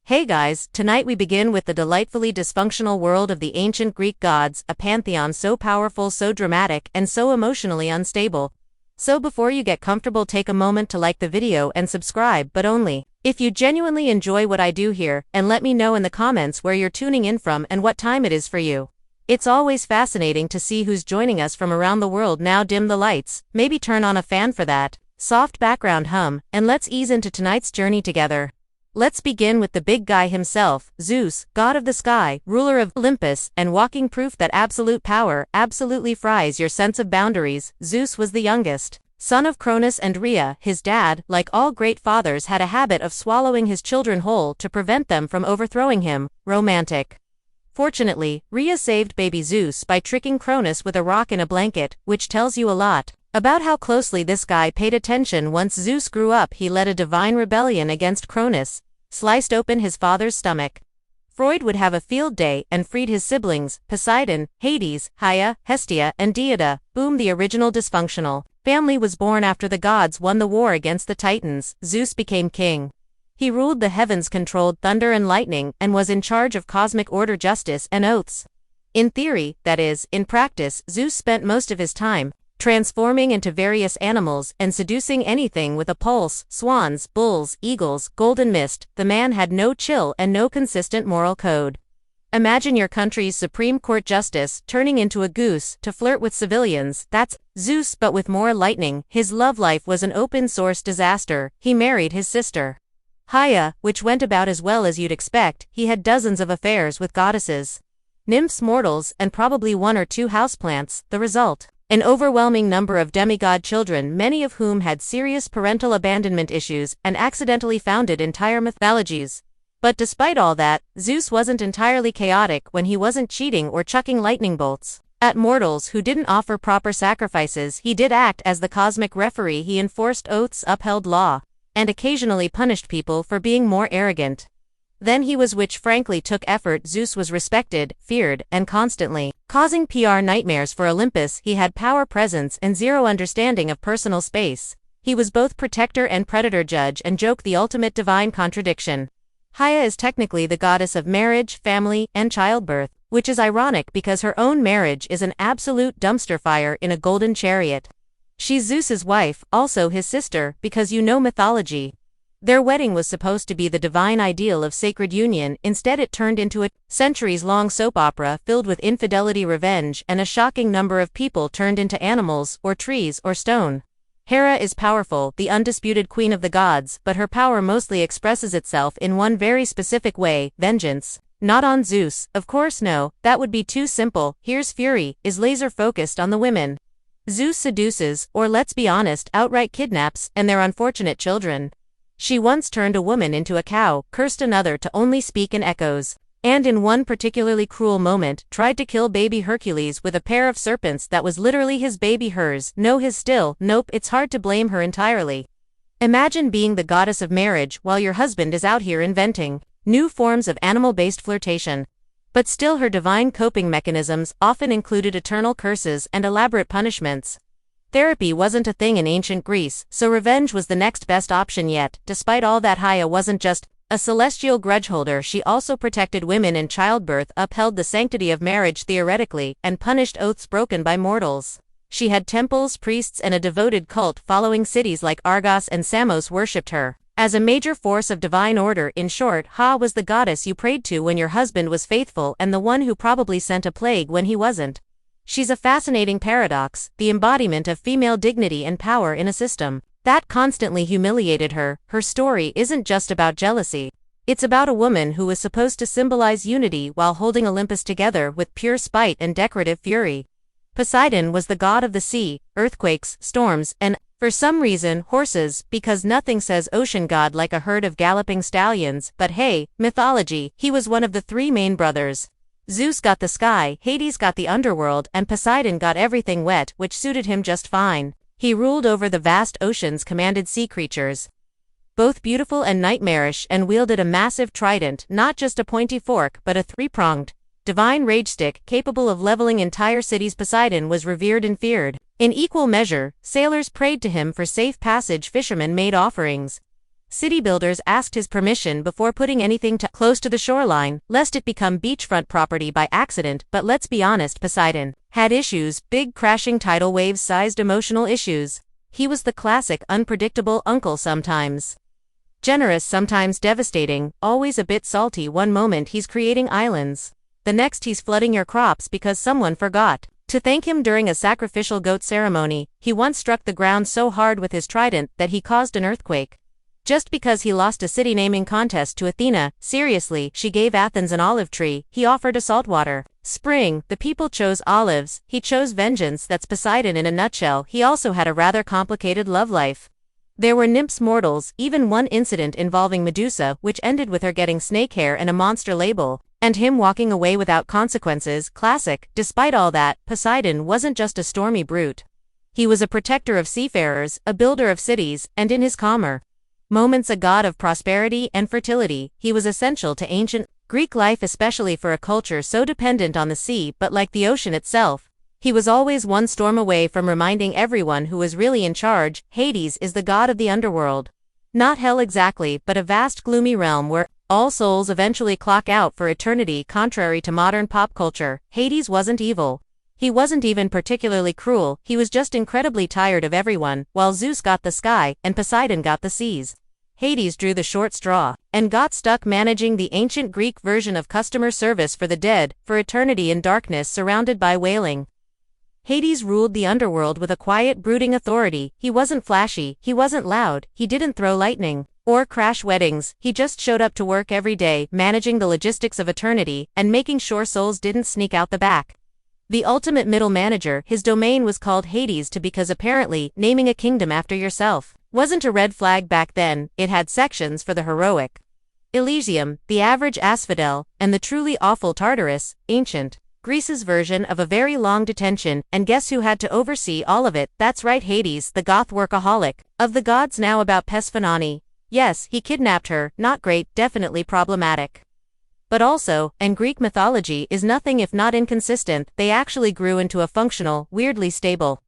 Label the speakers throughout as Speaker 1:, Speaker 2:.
Speaker 1: Hey guys, tonight we begin with the delightfully dysfunctional world of the ancient Greek gods, a pantheon so powerful, so dramatic, and so emotionally unstable. So before you get comfortable, take a moment to like the video and subscribe, but only if you genuinely enjoy what I do here, and let me know in the comments where you're tuning in from and what time it is for you. It's always fascinating to see who's joining us from around the world. Now dim the lights, maybe turn on a fan for that soft background hum, and let's ease into tonight's journey together. Let's begin with the big guy himself, Zeus, god of the sky, ruler of Olympus, and walking proof that absolute power absolutely fries your sense of boundaries. Zeus was the youngest son of Cronus and Rhea. His dad, like all great fathers, had a habit of swallowing his children whole to prevent them from overthrowing him. Romantic. Fortunately, Rhea saved baby Zeus by tricking Cronus with a rock in a blanket, which tells you a lot about how closely this guy paid attention. Once Zeus grew up, he led a divine rebellion against Cronus, sliced open his father's stomach. Freud would have a field day and freed his siblings, Poseidon, Hades, Gaia, Hestia, and Deida. Boom, the original dysfunctional family was born. After the gods won the war against the Titans, Zeus became king. He ruled the heavens, controlled thunder and lightning, and was in charge of cosmic order, justice, and oaths. In theory, that is, in practice, Zeus spent most of his time transforming into various animals and seducing anything with a pulse: swans, bulls, eagles, golden mist. The man had no chill and no consistent moral code. Imagine your country's Supreme Court justice turning into a goose to flirt with civilians. That's Zeus, but with more lightning. His love life was an open-source disaster. He married his sister Gaia, which went about as well as you'd expect. He had dozens of affairs with goddesses, nymphs, mortals, and probably one or two houseplants. The result: an overwhelming number of demigod children, many of whom had serious parental abandonment issues and accidentally founded entire mythologies. But despite all that, Zeus wasn't entirely chaotic when he wasn't cheating or chucking lightning bolts at mortals who didn't offer proper sacrifices. He did act as the cosmic referee. He enforced oaths, upheld law, and occasionally punished people for being more arrogant than he was, which frankly took effort. Zeus was respected, feared, and constantly causing PR nightmares for Olympus. He had power, presence, and zero understanding of personal space. He was both protector and predator, judge and joke, the ultimate divine contradiction. Gaia is technically the goddess of marriage, family, and childbirth, which is ironic because her own marriage is an absolute dumpster fire in a golden chariot. She's Zeus's wife, also his sister, because you know mythology. Their wedding was supposed to be the divine ideal of sacred union. Instead, it turned into a centuries-long soap opera filled with infidelity, revenge, and a shocking number of people turned into animals, or trees, or stone. Hera is powerful, the undisputed queen of the gods, but her power mostly expresses itself in one very specific way: vengeance. Not on Zeus, of course, no, that would be too simple. Here's Fury, is laser-focused on the women Zeus seduces, or let's be honest, outright kidnaps, and their unfortunate children. She once turned a woman into a cow, cursed another to only speak in echoes, and in one particularly cruel moment, tried to kill baby Hercules with a pair of serpents that was literally his baby, hers. No, his still. Nope, it's hard to blame her entirely. Imagine being the goddess of marriage while your husband is out here inventing new forms of animal-based flirtation. But still, her divine coping mechanisms often included eternal curses and elaborate punishments. Therapy wasn't a thing in ancient Greece, so revenge was the next best option. Yet, despite all that, Gaia wasn't just a celestial grudgeholder. She also protected women in childbirth, upheld the sanctity of marriage theoretically, and punished oaths broken by mortals. She had temples, priests, and a devoted cult following. Cities like Argos and Samos worshipped her as a major force of divine order. In short, Ha was the goddess you prayed to when your husband was faithful, and the one who probably sent a plague when he wasn't. She's a fascinating paradox, the embodiment of female dignity and power in a system that constantly humiliated her. Her story isn't just about jealousy. It's about a woman who was supposed to symbolize unity while holding Olympus together with pure spite and decorative fury. Poseidon was the god of the sea, earthquakes, storms, and, for some reason, horses, because nothing says ocean god like a herd of galloping stallions. But hey, mythology. He was one of the three main brothers. Zeus got the sky, Hades got the underworld, and Poseidon got everything wet, which suited him just fine. He ruled over the vast oceans, commanded sea creatures, both beautiful and nightmarish, and wielded a massive trident, not just a pointy fork but a three-pronged divine rage stick capable of leveling entire cities. Poseidon was revered and feared in equal measure. Sailors prayed to him for safe passage, fishermen made offerings City builders asked his permission before putting anything too close to the shoreline, lest it become beachfront property by accident. But let's be honest, Poseidon had issues, big crashing tidal waves-sized emotional issues. He was the classic unpredictable uncle, sometimes generous, sometimes devastating, always a bit salty. One moment he's creating islands, the next he's flooding your crops because someone forgot to thank him during a sacrificial goat ceremony. He once struck the ground so hard with his trident that he caused an earthquake. Just because he lost a city naming contest to Athena. Seriously, she gave Athens an olive tree, he offered a saltwater spring, the people chose olives, he chose vengeance. That's Poseidon in a nutshell. He also had a rather complicated love life. There were nymphs, mortals, even one incident involving Medusa which ended with her getting snake hair and a monster label, and him walking away without consequences. Classic. Despite all that, Poseidon wasn't just a stormy brute. He was a protector of seafarers, a builder of cities, and in his calmer moments a god of prosperity and fertility. He was essential to ancient Greek life, especially for a culture so dependent on the sea. But like the ocean itself, he was always one storm away from reminding everyone who was really in charge. Hades is the god of the underworld. Not hell exactly, but a vast gloomy realm where all souls eventually clock out for eternity. Contrary to modern pop culture, Hades wasn't evil. He wasn't even particularly cruel, he was just incredibly tired of everyone. While Zeus got the sky, and Poseidon got the seas, Hades drew the short straw, and got stuck managing the ancient Greek version of customer service for the dead, for eternity in darkness surrounded by wailing. Hades ruled the underworld with a quiet, brooding authority. He wasn't flashy, he wasn't loud, he didn't throw lightning or crash weddings. He just showed up to work every day, managing the logistics of eternity, and making sure souls didn't sneak out the back. The ultimate middle manager. His domain was called Hades because apparently, naming a kingdom after yourself wasn't a red flag back then. It had sections for the heroic Elysium, the average asphodel, and the truly awful Tartarus, ancient Greece's version of a very long detention. And guess who had to oversee all of it? That's right, Hades, the goth workaholic of the gods. Now about Persephone. Yes, he kidnapped her. Not great, definitely problematic. But also, and Greek mythology is nothing if not inconsistent. They actually grew into a functional, weirdly stable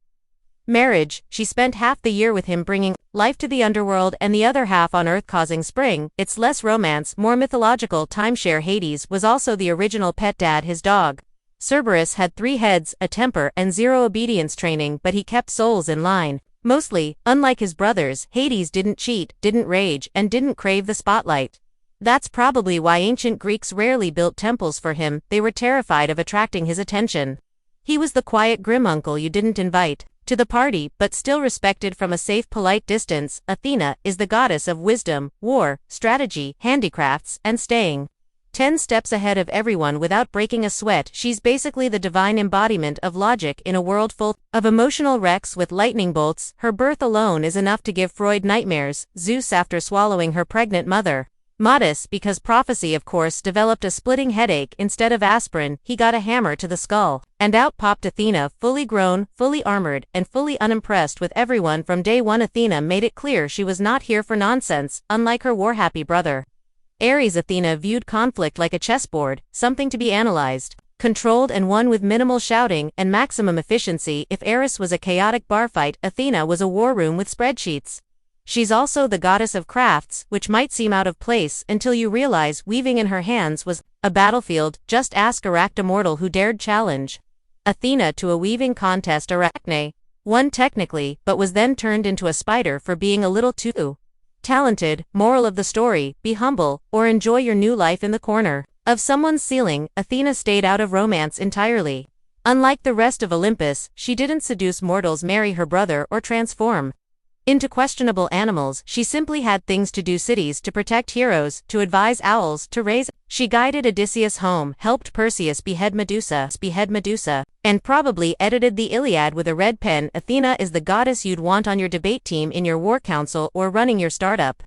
Speaker 1: marriage. She spent half the year with him bringing life to the underworld and the other half on Earth causing spring. It's less romance, more mythological. Timeshare. Hades was also the original pet dad. His dog Cerberus had 3 heads, a temper, and 0 obedience training, but he kept souls in line. Mostly. Unlike his brothers, Hades didn't cheat, didn't rage, and didn't crave the spotlight. That's probably why ancient Greeks rarely built temples for him. They were terrified of attracting his attention. He was the quiet, grim uncle you didn't invite to the party, but still respected from a safe, polite distance. Athena is the goddess of wisdom, war, strategy, handicrafts, and staying 10 steps ahead of everyone without breaking a sweat. She's basically the divine embodiment of logic in a world full of emotional wrecks with lightning bolts. Her birth alone is enough to give Freud nightmares. Zeus after swallowing her pregnant mother. Modus, because prophecy of course, developed a splitting headache. Instead of aspirin, he got a hammer to the skull. And out popped Athena, fully grown, fully armored, and fully unimpressed with everyone from day one. Athena made it clear she was not here for nonsense, unlike her war-happy brother Ares. Athena viewed conflict like a chessboard, something to be analyzed, controlled, and won with minimal shouting and maximum efficiency. If Ares was a chaotic bar fight, Athena was a war room with spreadsheets. She's also the goddess of crafts, which might seem out of place until you realize weaving in her hands was a battlefield. Just ask Arachne, mortal who dared challenge Athena to a weaving contest. Arachne won technically, but was then turned into a spider for being a little too talented. Moral of the story, be humble, or enjoy your new life in the corner of someone's ceiling. Athena stayed out of romance entirely. Unlike the rest of Olympus, she didn't seduce mortals, marry her brother, or transform into questionable animals. She simply had things to do: cities to protect, heroes to advise, owls to raise. She guided Odysseus home, helped Perseus behead Medusa, and probably edited the Iliad with a red pen. Athena is the goddess you'd want on your debate team, in your war council, or running your startup.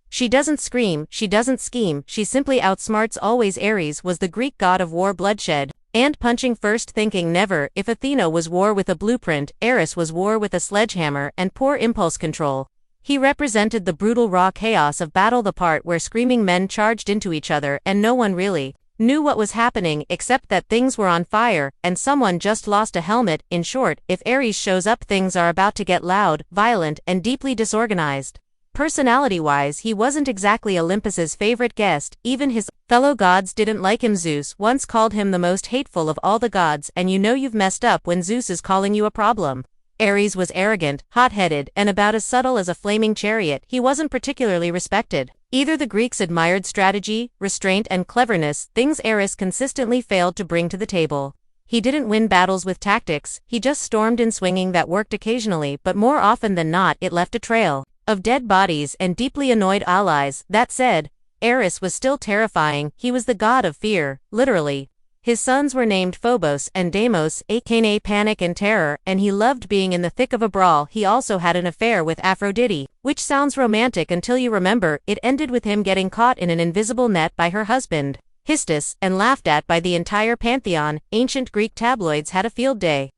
Speaker 1: She doesn't scream, she doesn't scheme, she simply outsmarts always. Ares was the Greek god of war, bloodshed, and punching first, thinking never. If Athena was war with a blueprint, Ares was war with a sledgehammer and poor impulse control. He represented the brutal raw chaos of battle, the part where screaming men charged into each other and no one really knew what was happening except that things were on fire and someone just lost a helmet. In short, if Ares shows up, things are about to get loud, violent, and deeply disorganized. Personality-wise, he wasn't exactly Olympus's favorite guest. Even his fellow gods didn't like him. Zeus once called him the most hateful of all the gods, and you know you've messed up when Zeus is calling you a problem. Ares was arrogant, hot-headed, and about as subtle as a flaming chariot. He wasn't particularly respected. Either the Greeks admired strategy, restraint, and cleverness, things Ares consistently failed to bring to the table. He didn't win battles with tactics, he just stormed in swinging that worked occasionally, but more often than not it left a trail of dead bodies and deeply annoyed allies. That said, Ares was still terrifying. He was the god of fear, literally. His sons were named Phobos and Deimos, aka Panic and Terror, and he loved being in the thick of a brawl. He also had an affair with Aphrodite, which sounds romantic until you remember it ended with him getting caught in an invisible net by her husband, Histus, and laughed at by the entire pantheon. Ancient Greek tabloids had a field day.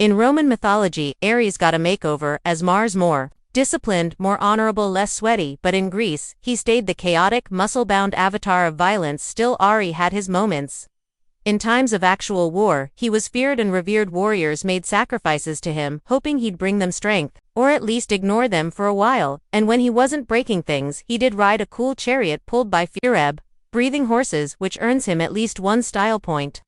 Speaker 1: In Roman mythology, Ares got a makeover as Mars, more disciplined, more honorable, less sweaty, but in Greece, he stayed the chaotic, muscle-bound avatar of violence. Still, Ares had his moments. In times of actual war, he was feared and revered. Warriors made sacrifices to him, hoping he'd bring them strength, or at least ignore them for a while, and when he wasn't breaking things, he did ride a cool chariot pulled by breathing horses, which earns him at least one style point.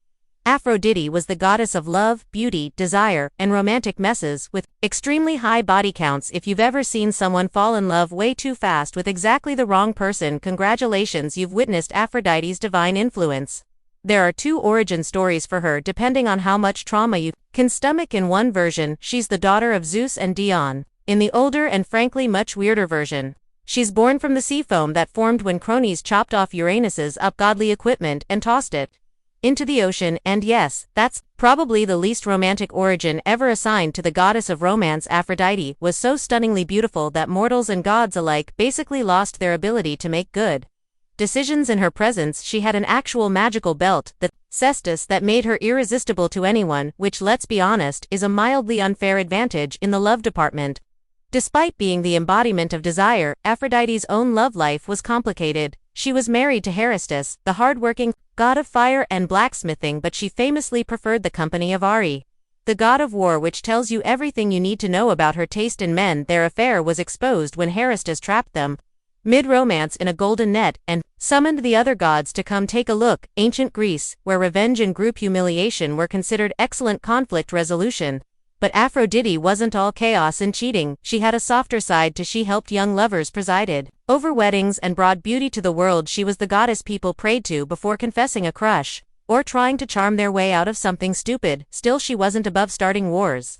Speaker 1: Aphrodite was the goddess of love, beauty, desire, and romantic messes, with extremely high body counts. If you've ever seen someone fall in love way too fast with exactly the wrong person, congratulations, you've witnessed Aphrodite's divine influence. There are two origin stories for her depending on how much trauma you can stomach. In one version, she's the daughter of Zeus and Dion. In the older and frankly much weirder version, she's born from the sea foam that formed when cronies chopped off Uranus's ungodly equipment and tossed it into the ocean. And yes, that's probably the least romantic origin ever assigned to the goddess of romance. Aphrodite was so stunningly beautiful that mortals and gods alike basically lost their ability to make good decisions in her presence. She had an actual magical belt, the cestus, that made her irresistible to anyone, which, let's be honest, is a mildly unfair advantage in the love department. Despite being the embodiment of desire, Aphrodite's own love life was complicated. She was married to Heristus, the hard-working god of fire and blacksmithing, but she famously preferred the company of Ares, the god of war, which tells you everything you need to know about her taste in men. Their affair was exposed when Heristus trapped them mid-romance in a golden net and summoned the other gods to come take a look. Ancient Greece, where revenge and group humiliation were considered excellent conflict resolution. But Aphrodite wasn't all chaos and cheating. She had a softer side too. She helped young lovers, presided over weddings, and brought beauty to the world. She was the goddess people prayed to before confessing a crush or trying to charm their way out of something stupid. Still, she wasn't above starting wars.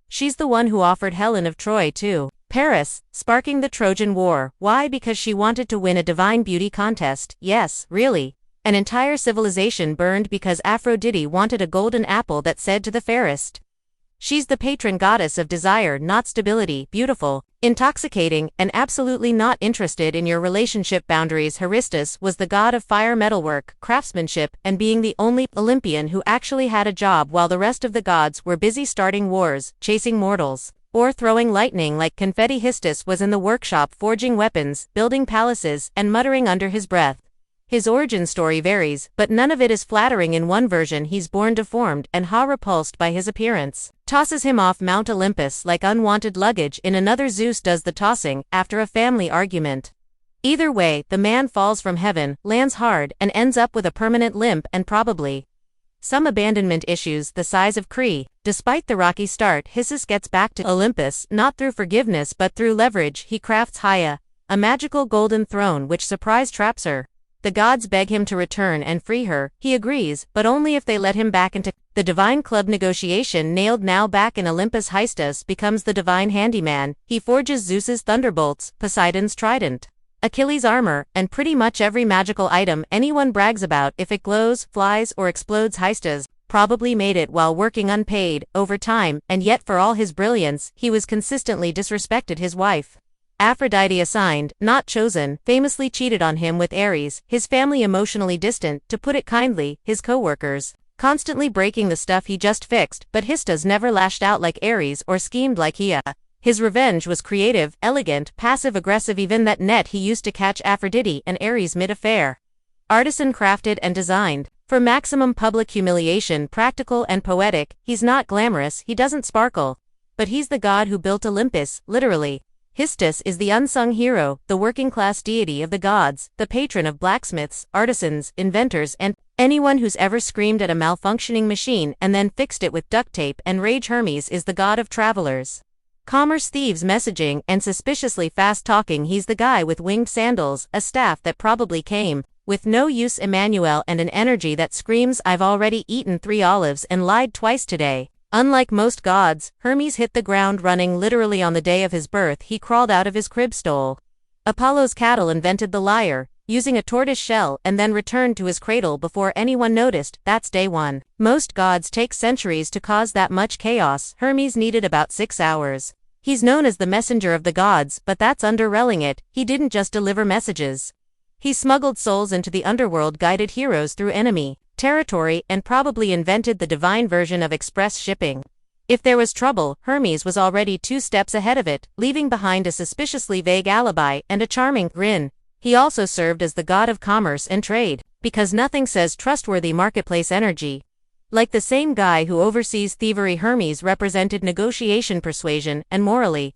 Speaker 1: She's the one who offered Helen of Troy to Paris, sparking the Trojan War. Why? Because she wanted to win a divine beauty contest. Yes, really. An entire civilization burned because Aphrodite wanted a golden apple that said to the fairest. She's the patron goddess of desire, not stability. Beautiful, intoxicating, and absolutely not interested in your relationship boundaries. Heristus was the god of fire, metalwork, craftsmanship, and being the only Olympian who actually had a job while the rest of the gods were busy starting wars, chasing mortals, or throwing lightning like confetti. Histus was in the workshop forging weapons, building palaces, and muttering under his breath. His origin story varies, but none of it is flattering. In one version, he's born deformed and repulsed by his appearance, tosses him off Mount Olympus like unwanted luggage. In another, Zeus does the tossing after a family argument. Either way, the man falls from heaven, lands hard, and ends up with a permanent limp and probably some abandonment issues the size of Crete. Despite the rocky start, Hissus gets back to Olympus, not through forgiveness but through leverage. He crafts Haia, a magical golden throne which surprise traps her. The gods beg him to return and free her. He agrees, but only if they let him back into the divine club. Negotiation nailed. Now back in Olympus, Histus becomes the divine handyman. He forges Zeus's thunderbolts, Poseidon's trident, Achilles' armor, and pretty much every magical item anyone brags about. If it glows, flies, or explodes, Histus probably made it while working unpaid, overtime, and yet for all his brilliance, he was consistently disrespected. His wife, Aphrodite, assigned, not chosen, famously cheated on him with Ares. His family emotionally distant, to put it kindly, his co-workers constantly breaking the stuff he just fixed, but Histus never lashed out like Ares or schemed like he. His revenge was creative, elegant, passive-aggressive. Even that net he used to catch Aphrodite and Ares mid-affair, artisan crafted and designed for maximum public humiliation. Practical and poetic, he's not glamorous, he doesn't sparkle, but he's the god who built Olympus, literally. Histus is the unsung hero, the working-class deity of the gods, the patron of blacksmiths, artisans, inventors, and anyone who's ever screamed at a malfunctioning machine and then fixed it with duct tape and rage. Hermes is the god of travelers, commerce, thieves, messaging, and suspiciously fast talking. He's the guy with winged sandals, a staff that probably came with no use, Emmanuel, and an energy that screams, "I've already eaten 3 olives and lied twice today." Unlike most gods, Hermes hit the ground running. Literally on the day of his birth he crawled out of his crib, stole Apollo's cattle, invented the lyre, using a tortoise shell, and then returned to his cradle before anyone noticed. That's day 1. Most gods take centuries to cause that much chaos. Hermes needed about 6 hours. He's known as the messenger of the gods, but that's underselling it. He didn't just deliver messages. He smuggled souls into the underworld, guided heroes through enemy territory, and probably invented the divine version of express shipping. If there was trouble, Hermes was already 2 steps ahead of it, leaving behind a suspiciously vague alibi and a charming grin. He also served as the god of commerce and trade, because nothing says trustworthy marketplace energy like the same guy who oversees thievery. Hermes represented negotiation, persuasion, and morally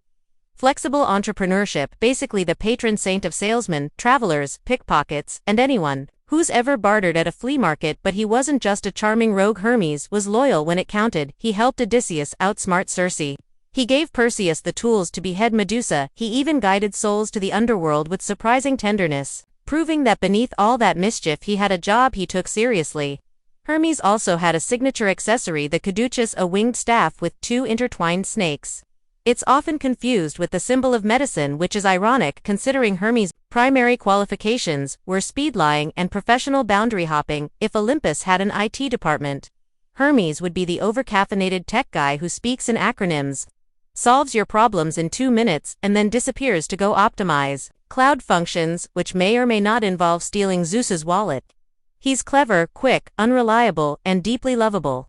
Speaker 1: flexible entrepreneurship, basically the patron saint of salesmen, travelers, pickpockets, and anyone who's ever bartered at a flea market. But he wasn't just a charming rogue. Hermes was loyal when it counted. He helped Odysseus outsmart Circe. He gave Perseus the tools to behead Medusa. He even guided souls to the underworld with surprising tenderness, proving that beneath all that mischief he had a job he took seriously. Hermes also had a signature accessory, the caduceus, a winged staff with 2 intertwined snakes. It's often confused with the symbol of medicine, which is ironic considering Hermes' primary qualifications were speed lying and professional boundary hopping. If Olympus had an IT department, Hermes would be the overcaffeinated tech guy who speaks in acronyms, solves your problems in 2 minutes, and then disappears to go optimize cloud functions, which may or may not involve stealing Zeus's wallet. He's clever, quick, unreliable, and deeply lovable.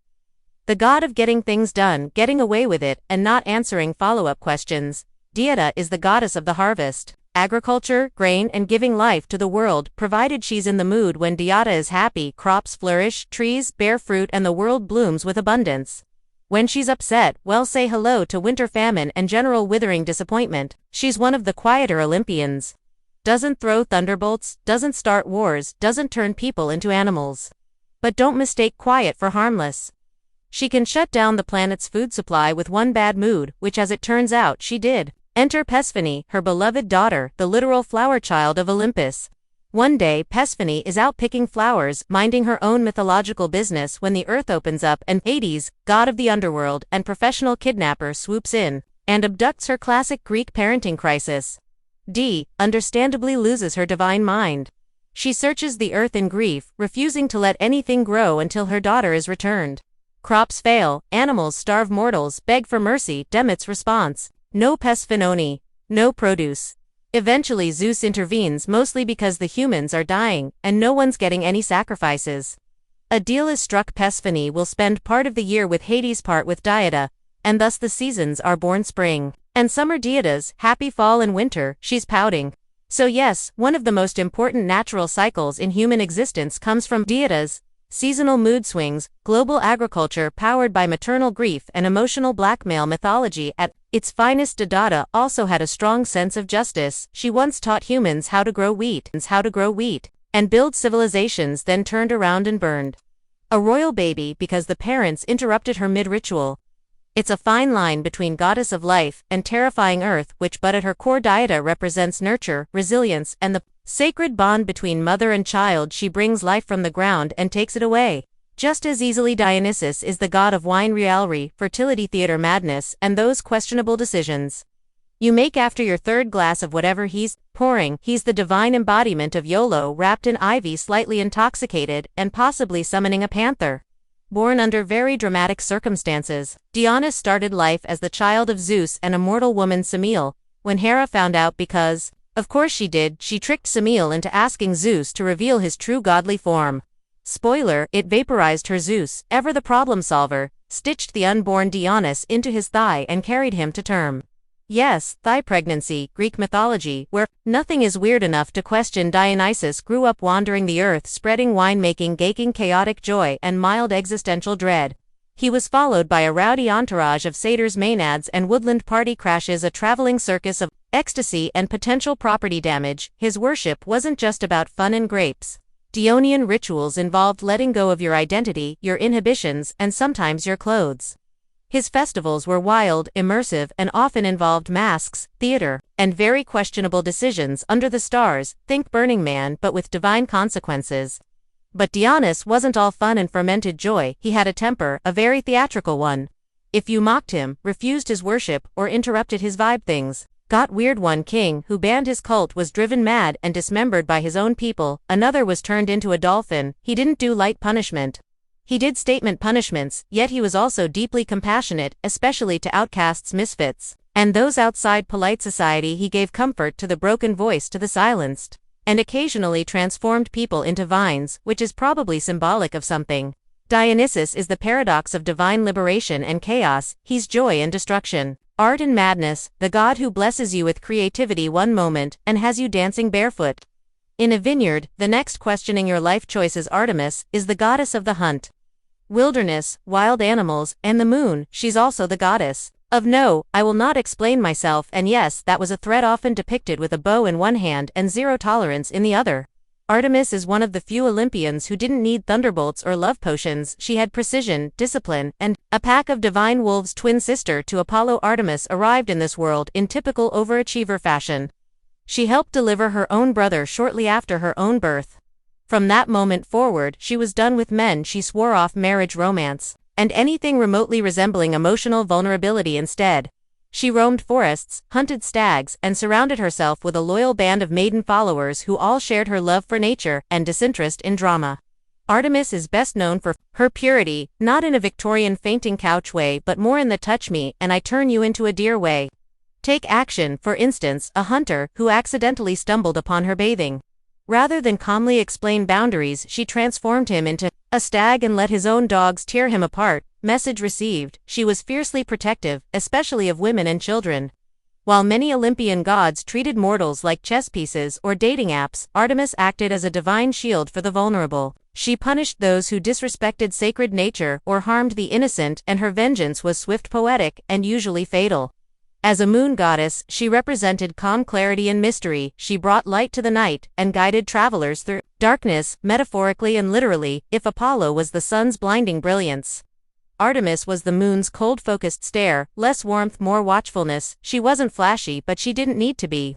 Speaker 1: The god of getting things done, getting away with it, and not answering follow-up questions. Dieta is the goddess of the harvest, agriculture, grain, and giving life to the world. Provided she's in the mood, when Dieta is happy, crops flourish, trees bear fruit, and the world blooms with abundance. When she's upset, well, say hello to winter famine and general withering disappointment. She's one of the quieter Olympians. Doesn't throw thunderbolts, doesn't start wars, doesn't turn people into animals. But don't mistake quiet for harmless. She can shut down the planet's food supply with one bad mood, which as it turns out she did. Enter Persephone, her beloved daughter, the literal flower child of Olympus. One day Persephone is out picking flowers, minding her own mythological business, when the earth opens up and Hades, god of the underworld and professional kidnapper, swoops in and abducts her. Classic Greek parenting crisis. Dee, understandably, loses her divine mind. She searches the earth in grief, refusing to let anything grow until her daughter is returned. Crops fail, animals starve, mortals beg for mercy. Demeter's response: no Persephone, no produce. Eventually Zeus intervenes, mostly because the humans are dying, and no one's getting any sacrifices. A deal is struck. Persephone will spend part of the year with Hades, part with Dieta, and thus the seasons are born spring and summer. Dietas, happy fall and winter, she's pouting. So yes, one of the most important natural cycles in human existence comes from Dietas. Seasonal mood swings, global agriculture powered by maternal grief and emotional blackmail. Mythology at its finest. Dieta also had a strong sense of justice. She once taught humans how to grow wheat and build civilizations, then turned around and burned a royal baby because the parents interrupted her mid-ritual. It's a fine line between goddess of life and terrifying earth, but at her core Dieta represents nurture, resilience, and the sacred bond between mother and child. She brings life from the ground and takes it away just as easily. Dionysus is the god of wine, reality, fertility, theater, madness, and those questionable decisions you make after your 3rd glass of whatever he's pouring. He's the divine embodiment of YOLO, wrapped in ivy, slightly intoxicated, and possibly summoning a panther. Born under very dramatic circumstances, Dionysus started life as the child of Zeus and a mortal woman, Semele. When Hera found out, because of course she did, she tricked Semele into asking Zeus to reveal his true godly form. Spoiler, it vaporized her. Zeus, ever the problem solver, stitched the unborn Dionysus into his thigh and carried him to term. Yes, thigh pregnancy. Greek mythology, where nothing is weird enough to question. Dionysus grew up wandering the earth, spreading winemaking, gaping chaotic joy, and mild existential dread. He was followed by a rowdy entourage of satyrs, maenads, and woodland party crashes, a traveling circus of ecstasy, and potential property damage. His worship wasn't just about fun and grapes. Dionysian rituals involved letting go of your identity, your inhibitions, and sometimes your clothes. His festivals were wild, immersive, and often involved masks, theater, and very questionable decisions under the stars. Think Burning Man, but with divine consequences. But Dionysus wasn't all fun and fermented joy. He had a temper, a very theatrical one. If you mocked him, refused his worship, or interrupted his vibe, things got weird. One king who banned his cult was driven mad and dismembered by his own people. Another was turned into a dolphin. He didn't do light punishment. He did statement punishments, yet he was also deeply compassionate, especially to outcasts, misfits, and those outside polite society. He gave comfort to the broken, voice to the silenced, and occasionally transformed people into vines, which is probably symbolic of something. Dionysus is the paradox of divine liberation and chaos. He's joy and destruction, art and madness, the god who blesses you with creativity one moment and has you dancing barefoot in a vineyard the next, questioning your life choices. Artemis is the goddess of the hunt, wilderness, wild animals, and the moon. She's also the goddess of no, I will not explain myself, and yes, that was a threat, often depicted with a bow in one hand and zero tolerance in the other. Artemis is one of the few Olympians who didn't need thunderbolts or love potions. She had precision, discipline, and a pack of divine wolves. Twin sister to Apollo, Artemis arrived in this world in typical overachiever fashion. She helped deliver her own brother shortly after her own birth. From that moment forward, she was done with men. She swore off marriage, romance, and anything remotely resembling emotional vulnerability. Instead, she roamed forests, hunted stags, and surrounded herself with a loyal band of maiden followers who all shared her love for nature and disinterest in drama. Artemis is best known for her purity, not in a Victorian fainting couch way, but more in the touch me and I turn you into a deer way. Take action, for instance, a hunter who accidentally stumbled upon her bathing. Rather than calmly explain boundaries, she transformed him into a stag and let his own dogs tear him apart. Message received: she was fiercely protective, especially of women and children. While many Olympian gods treated mortals like chess pieces or dating apps, Artemis acted as a divine shield for the vulnerable. She punished those who disrespected sacred nature or harmed the innocent, and her vengeance was swift, poetic, and usually fatal. As a moon goddess, she represented calm, clarity, and mystery. She brought light to the night and guided travelers through darkness, metaphorically and literally. If Apollo was the sun's blinding brilliance, Artemis was the moon's cold, focused stare, less warmth, more watchfulness. She wasn't flashy, but she didn't need to be.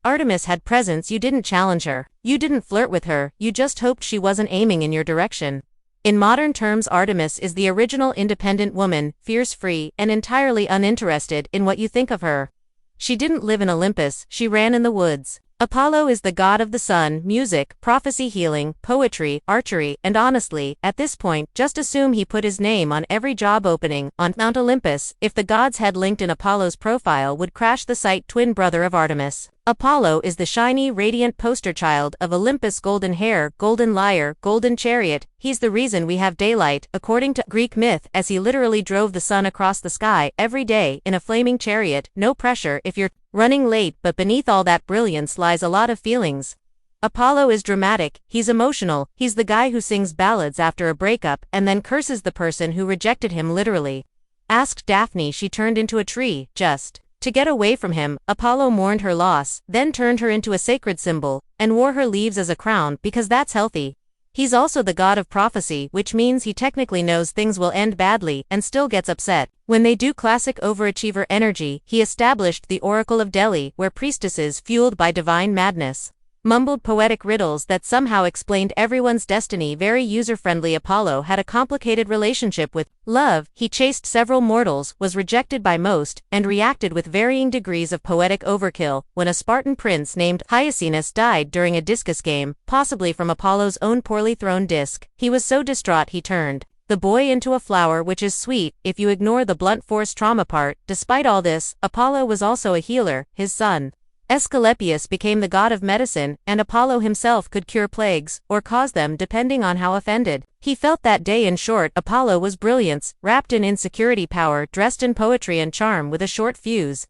Speaker 1: Artemis had presence. You didn't challenge her. You didn't flirt with her. You just hoped she wasn't aiming in your direction. In modern terms, Artemis is the original independent woman, fierce, free, and entirely uninterested in what you think of her. She didn't live in Olympus, she ran in the woods. Apollo is the god of the sun, music, prophecy, healing, poetry, archery, and honestly, at this point, just assume he put his name on every job opening on Mount Olympus. If the gods had linked in Apollo's profile, would crash the site. Twin brother of Artemis. Apollo is the shiny, radiant poster child of Olympus. Golden hair, golden lyre, golden chariot. He's the reason we have daylight, according to Greek myth, as he literally drove the sun across the sky every day in a flaming chariot. No pressure if you're running late, but beneath all that brilliance lies a lot of feelings. Apollo is dramatic, he's emotional, he's the guy who sings ballads after a breakup and then curses the person who rejected him literally. Asked Daphne, she turned into a tree, just to get away from him. Apollo mourned her loss, then turned her into a sacred symbol, and wore her leaves as a crown, because that's healthy. He's also the god of prophecy, which means he technically knows things will end badly and still gets upset when they do. Classic overachiever energy. He established the Oracle of Delhi, where priestesses, fueled by divine madness, mumbled poetic riddles that somehow explained everyone's destiny. Very user-friendly. Apollo had a complicated relationship with love. He chased several mortals, was rejected by most, and reacted with varying degrees of poetic overkill. When a Spartan prince named Hyacinus died during a discus game, possibly from Apollo's own poorly thrown disc, he was so distraught he turned the boy into a flower, which is sweet if you ignore the blunt force trauma part. Despite all this, Apollo was also a healer. His son Asclepius became the god of medicine, and Apollo himself could cure plagues, or cause them depending on how offended he felt that day. In short, Apollo was brilliance, wrapped in insecurity, power, dressed in poetry and charm with a short fuse.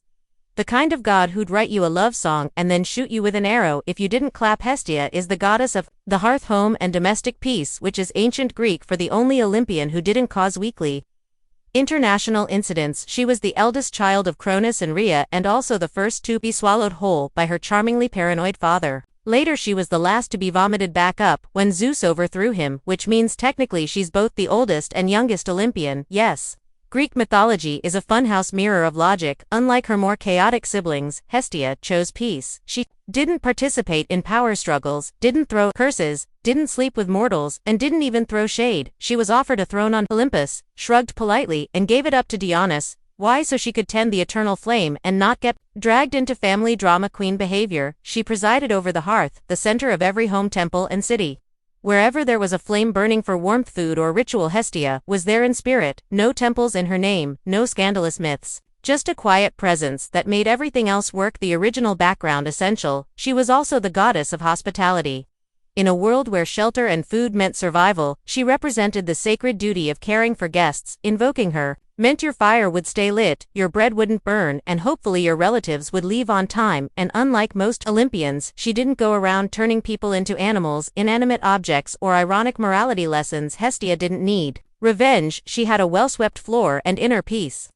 Speaker 1: The kind of god who'd write you a love song and then shoot you with an arrow if you didn't clap. Hestia is the goddess of the hearth, home, and domestic peace, which is ancient Greek for the only Olympian who didn't cause weekly International incidents. She was the eldest child of Cronus and Rhea and also the first to be swallowed whole by her charmingly paranoid father. Later she was the last to be vomited back up when Zeus overthrew him, which means technically she's both the oldest and youngest Olympian. Yes. Greek mythology is a funhouse mirror of logic. Unlike her more chaotic siblings, Hestia chose peace. She didn't participate in power struggles, didn't throw curses, didn't sleep with mortals, and didn't even throw shade. She was offered a throne on Olympus, shrugged politely, and gave it up to Dionysus. Why? So she could tend the eternal flame and not get dragged into family drama queen behavior. She presided over the hearth, the center of every home, temple, and city. Wherever there was a flame burning for warmth, food, or ritual, Hestia was there in spirit. No temples in her name, no scandalous myths. Just a quiet presence that made everything else work, the original background essential. She was also the goddess of hospitality. In a world where shelter and food meant survival, she represented the sacred duty of caring for guests. Invoking her meant your fire would stay lit, your bread wouldn't burn, and hopefully your relatives would leave on time. And unlike most Olympians, she didn't go around turning people into animals, inanimate objects, or ironic morality lessons. Hestia didn't need revenge. She had a well-swept floor and inner peace.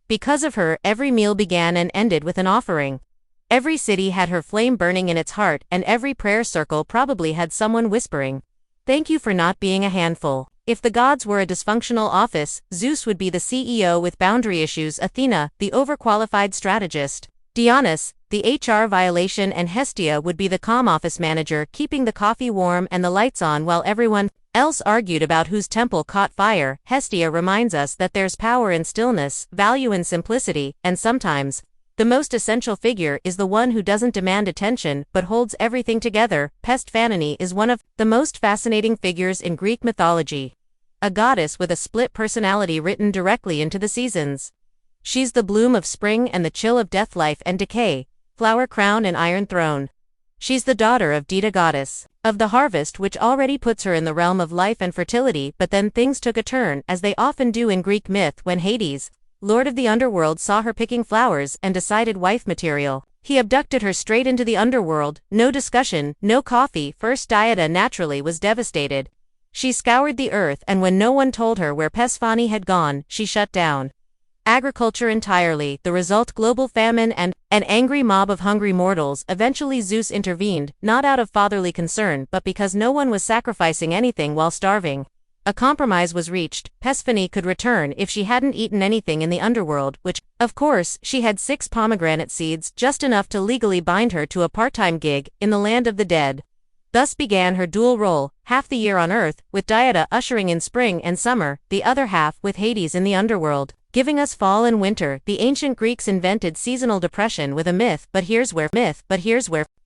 Speaker 1: Because of her, every meal began and ended with an offering. Every city had her flame burning in its heart, and every prayer circle probably had someone whispering, "Thank you for not being a handful." If the gods were a dysfunctional office, Zeus would be the CEO with boundary issues, Athena, the overqualified strategist, Dionysus, the HR violation, and Hestia would be the calm office manager, keeping the coffee warm and the lights on while everyone else argued about whose temple caught fire. Hestia reminds us that there's power in stillness, value in simplicity, and sometimes the most essential figure is the one who doesn't demand attention but holds everything together. Persephone is one of the most fascinating figures in Greek mythology. A goddess with a split personality written directly into the seasons. She's the bloom of spring and the chill of death, life and decay, flower crown and iron throne. She's the daughter of Dita, goddess of the harvest, which already puts her in the realm of life and fertility. But then things took a turn, as they often do in Greek myth, when Hades, lord of the underworld, saw her picking flowers and decided wife material. He abducted her straight into the underworld. No discussion, no coffee. First Dieta naturally was devastated. She scoured the earth, and when no one told her where Persephone had gone, she shut down agriculture entirely. The result, global famine and an angry mob of hungry mortals. Eventually Zeus intervened, not out of fatherly concern but because no one was sacrificing anything while starving. A compromise was reached. Persephone could return if she hadn't eaten anything in the underworld, which, of course, she had 6 pomegranate seeds, just enough to legally bind her to a part-time gig in the land of the dead. Thus began her dual role, half the year on Earth, with Dieta ushering in spring and summer, the other half with Hades in the underworld, giving us fall and winter. The ancient Greeks invented seasonal depression with a myth, but here's where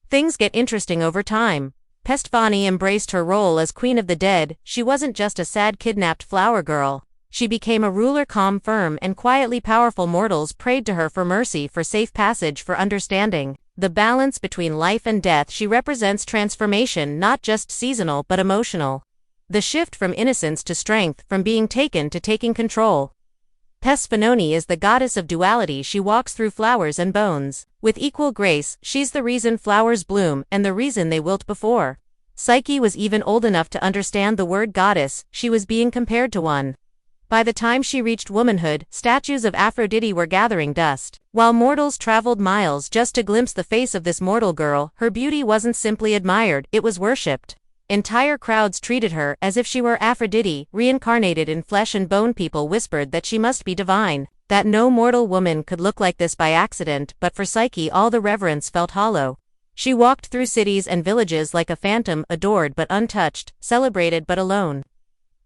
Speaker 1: things get interesting over time. Persephone embraced her role as queen of the dead. She wasn't just a sad kidnapped flower girl. She became a ruler, calm, firm, and quietly powerful. Mortals prayed to her for mercy, for safe passage, for understanding the balance between life and death. She represents transformation, not just seasonal but emotional. The shift from innocence to strength, from being taken to taking control. Persephone is the goddess of duality. She walks through flowers and bones with equal grace. She's the reason flowers bloom and the reason they wilt before Psyche was even old enough to understand the word goddess. She was being compared to one. By the time she reached womanhood, statues of Aphrodite were gathering dust. While mortals traveled miles just to glimpse the face of this mortal girl, her beauty wasn't simply admired, it was worshipped. Entire crowds treated her as if she were Aphrodite, reincarnated in flesh and bone. People whispered that she must be divine, that no mortal woman could look like this by accident. But for Psyche, all the reverence felt hollow. She walked through cities and villages like a phantom, adored but untouched, celebrated but alone.